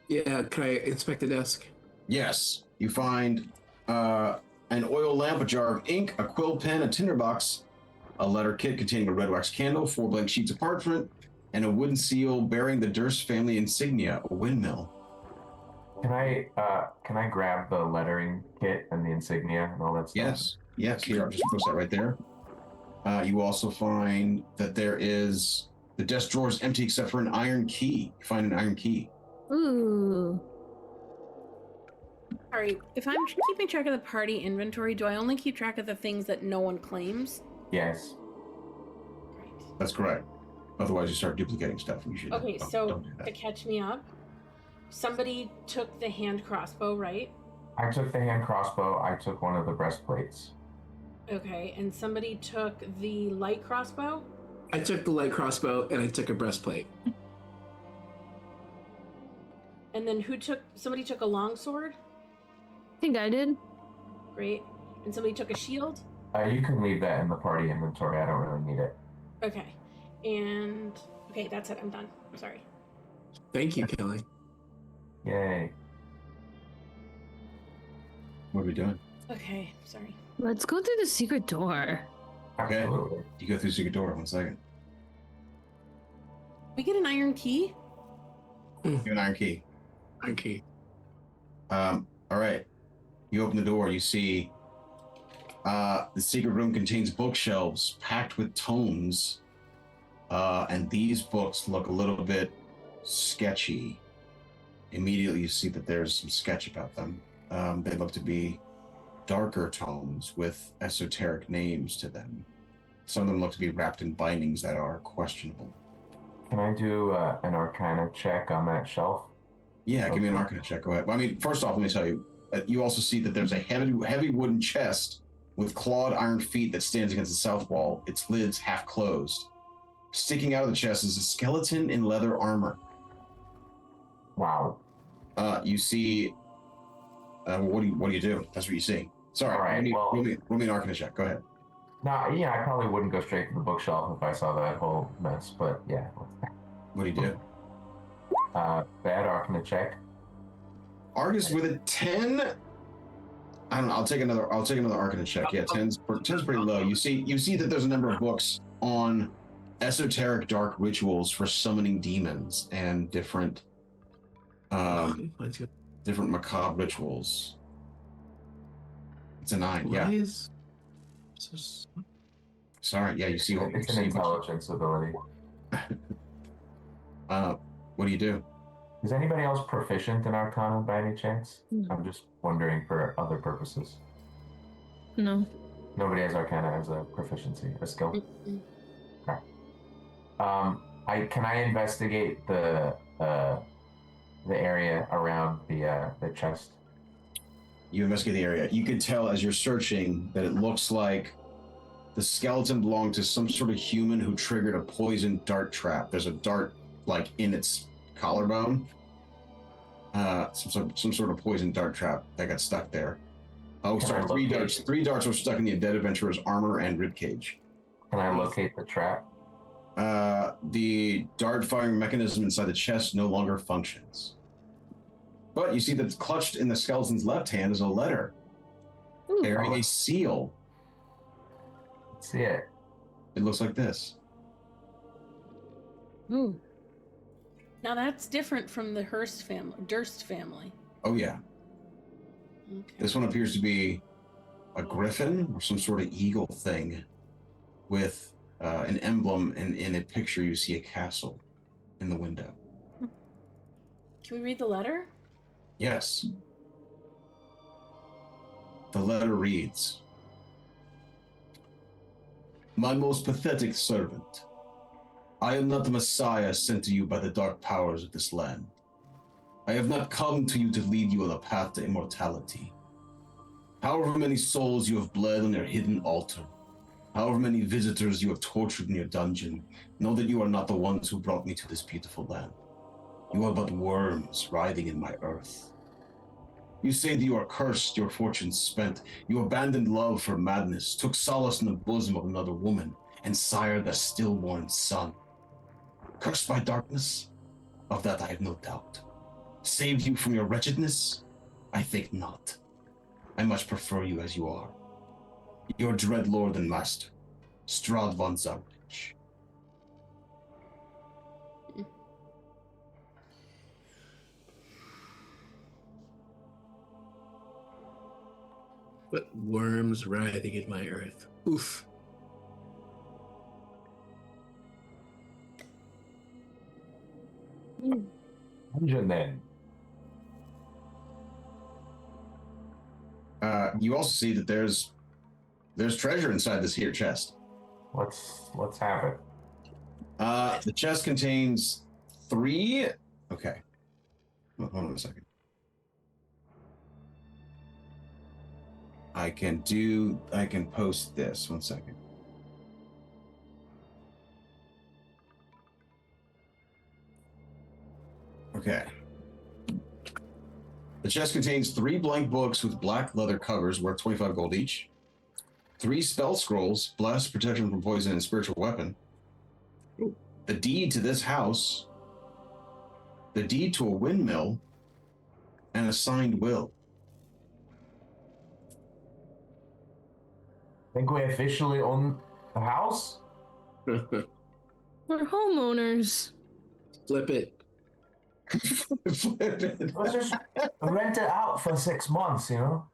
Yeah, can I inspect the desk? Yes. You find an oil lamp, a jar of ink, a quill pen, a tinderbox, a letter kit containing a red wax candle, 4 blank sheets of parchment, and a wooden seal bearing the Durst family insignia, a windmill. Can I grab the lettering kit and the insignia and all that stuff? Yes. Here, I'll just post that right there. You also find that there is the desk drawer is empty except for an iron key. You find an iron key. Ooh. Sorry, if I'm keeping track of the party inventory, do I only keep track of the things that no one claims? Yes. Right. That's correct. Otherwise, you start duplicating stuff. And you should Okay, don't do that. to catch me up, somebody took the hand crossbow, right? I took the hand crossbow. I took one of the breastplates. Okay, and somebody took the light crossbow? I took the light crossbow and I took a breastplate. And then somebody took a longsword? I think I did. Great. And somebody took a shield? You can leave that in the party inventory. I don't really need it. Okay. And, okay, that's it. I'm done. Sorry. Thank you, Kelly. Yay. What are we doing? Okay, sorry. Let's go through the secret door. Okay. Absolutely. You go through the secret door. 1 second. We get an iron key? You have an iron key. Okay. All right. You open the door. You see the secret room contains bookshelves packed with tomes. And these books look a little bit sketchy. Immediately you see that there's some sketch about them. They look to be darker tomes with esoteric names to them. Some of them look to be wrapped in bindings that are questionable. Can I do an Arcana check on that shelf? Yeah, give me an Arcana check. Go ahead. Well, I mean, first off, let me tell you, you also see that there's a heavy wooden chest with clawed iron feet that stands against the south wall, its lids half closed. Sticking out of the chest is a skeleton in leather armor. Wow. You see. What do you do? That's what you see. Sorry. All right, roll me an Arcana check. Go ahead. No, yeah, I probably wouldn't go straight to the bookshelf if I saw that whole mess, but yeah. What do you do? Bad Arcana check. Argus with a 10. I don't know. I'll take another Arcana check. Yeah, 10's pretty low. You see that there's a number of books on esoteric dark rituals for summoning demons and different macabre rituals. It's a 9. Why Yeah. is... Sorry. Yeah. You see. It's an intelligence ability. What do you do? Is anybody else proficient in Arcana by any chance? No. I'm just wondering for other purposes. No. Nobody has Arcana as a proficiency, a skill. Mm-mm. Okay. Can I investigate the area around the chest? You investigate the area. You can tell as you're searching that it looks like the skeleton belonged to some sort of human who triggered a poison dart trap. There's a dart like in its collarbone. Some sort of poison dart trap that got stuck there. Oh, Can sorry, I three locate- darts. 3 darts were stuck in the dead adventurer's armor and ribcage. Can I locate the trap? The dart firing mechanism inside the chest no longer functions. But you see that clutched in the skeleton's left hand is a letter Ooh. bearing a seal. Let's see it. It looks like this. Ooh. Now that's different from the Durst family. Oh yeah. Okay. This one appears to be a griffin or some sort of eagle thing with an emblem, and in a picture you see a castle in the window. Can we read the letter? Yes. The letter reads, "My most pathetic servant, I am not the Messiah sent to you by the dark powers of this land. I have not come to you to lead you on the path to immortality. However many souls you have bled on your hidden altar, However many visitors you have tortured in your dungeon, know that you are not the ones who brought me to this beautiful land. You are but worms writhing in my earth. You say that you are cursed, your fortunes spent. You abandoned love for madness, took solace in the bosom of another woman, and sired a stillborn son. Cursed by darkness? Of that I have no doubt. Saved you from your wretchedness? I think not. I much prefer you as you are. Your dread lord and master, Strahd von Zarvich. But worms writhing in my earth. Oof. Dungeon then. You also see that there's treasure inside this here chest. Let's have it. The chest contains 3. Okay. Hold on a second. I can post this. 1 second. Okay. The chest contains 3 blank books with black leather covers worth 25 gold each. 3 spell scrolls, bless, protection from poison, and spiritual weapon. The deed to this house. The deed to a windmill. And a signed will. Think we officially own the house? We're homeowners. Flip it. Let's just rent it out for 6 months, you know?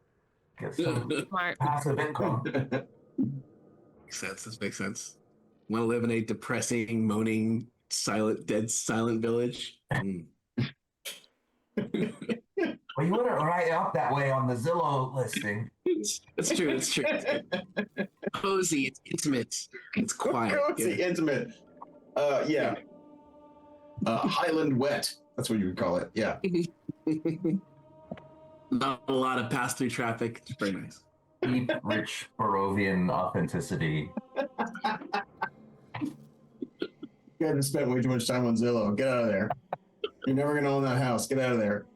Get some Smart. passive income. Makes sense. This makes sense. Want to live in a depressing, moaning, silent village? Well, you wouldn't write it up that way on the Zillow listing. It's true. It's true. Cozy. It's intimate. It's quiet. Cozy, intimate. Yeah. Highland wet. That's what you would call it. Yeah. Not a lot of pass-through traffic. It's very nice. Deep, rich Barovian authenticity. You guys have spent way too much time on Zillow. Get out of there. You're never gonna own that house. Get out of there.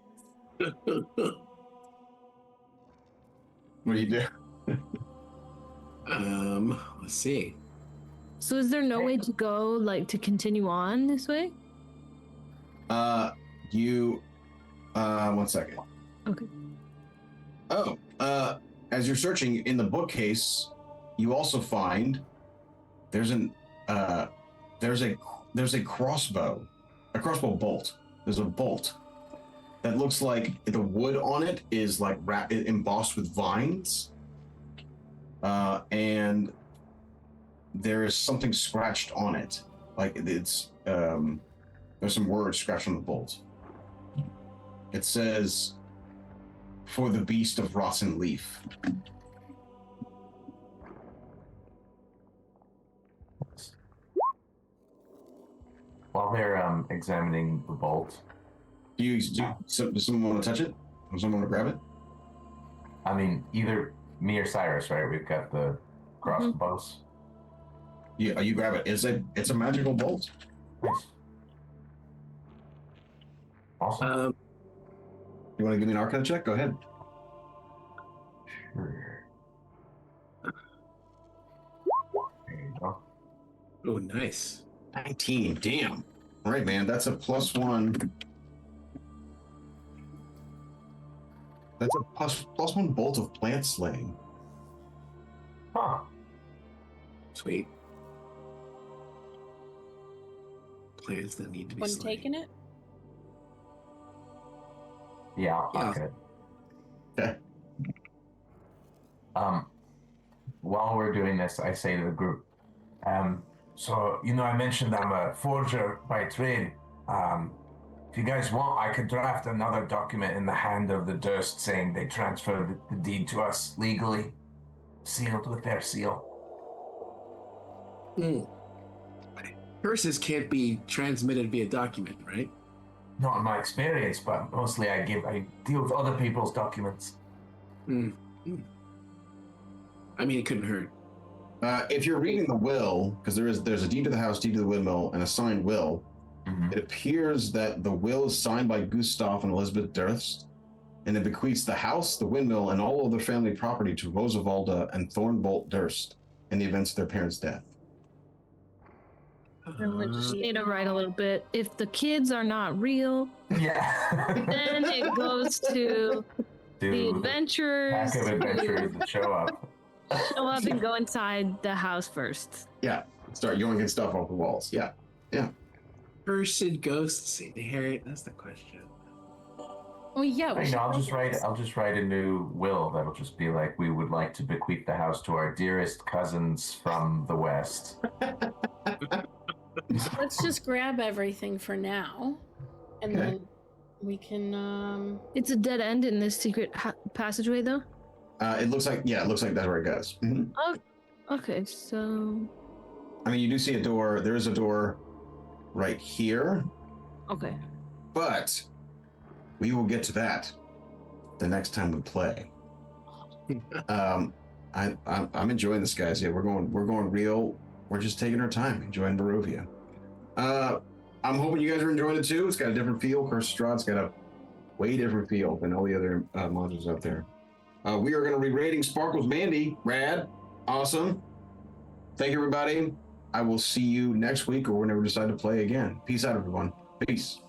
What do you do? Let's see. So is there no way to go, like, to continue on this way? 1 second. Okay. Oh, as you're searching in the bookcase, you also find there's a crossbow bolt. There's a bolt that looks like the wood on it is like embossed with vines, and there is something scratched on it, like it's there's some words scratched on the bolt. It says, "For the beast of rotten leaf." While they're examining the bolt, Does someone want to touch it? Does someone want to grab it? I mean, either me or Cyrus, right? We've got the crossbows. Yeah, you grab it. It's a magical bolt. Nice. Awesome. You want to give me an Arcana check? Go ahead. Sure. There you go. Oh, nice. 19. Damn. All right, man. That's a +1. That's a +1 bolt of plant slaying. Huh. Sweet. Plants that need to be One slain. taking it? Yeah, I'll pocket it. Okay. While we're doing this, I say to the group, so, you know, I mentioned I'm a forger by trade. If you guys want, I could draft another document in the hand of the Durst saying they transferred the deed to us legally, sealed with their seal. Curses can't be transmitted via document, right? Not in my experience, but mostly I deal with other people's documents. I mean, it couldn't hurt. If you're reading the will, because there's a deed to the house, deed to the windmill, and a signed will, it appears that the will is signed by Gustav and Elizabeth Durst, and it bequeaths the house, the windmill, and all of their family property to Rosavalda and Thornbolt Durst in the events of their parents' death. And we just need to write a little bit. If the kids are not real, Yeah. then it goes to the adventurers. Pack of adventurers that show up. Show up and go inside the house first. Yeah, start yoinking stuff off the walls. Yeah. First should ghosts inherit? That's the question. Oh yeah. You know, I'll just write a new will that'll just be like, we would like to bequeath the house to our dearest cousins from the west. Let's just grab everything for now, and then we can. It's a dead end in this secret passageway, though. It looks like that's where it goes. Mm-hmm. Oh, okay. So. I mean, you do see a door. There is a door right here. Okay. But we will get to that the next time we play. I'm enjoying this, guys. Yeah, we're going real. We're just taking our time, enjoying Barovia. I'm hoping you guys are enjoying it too. It's got a different feel. Of course, Strahd's got a way different feel than all the other modules out there. We are going to be rating Sparkles Mandy. Rad. Awesome. Thank you, everybody. I will see you next week or whenever we decide to play again. Peace out, everyone. Peace.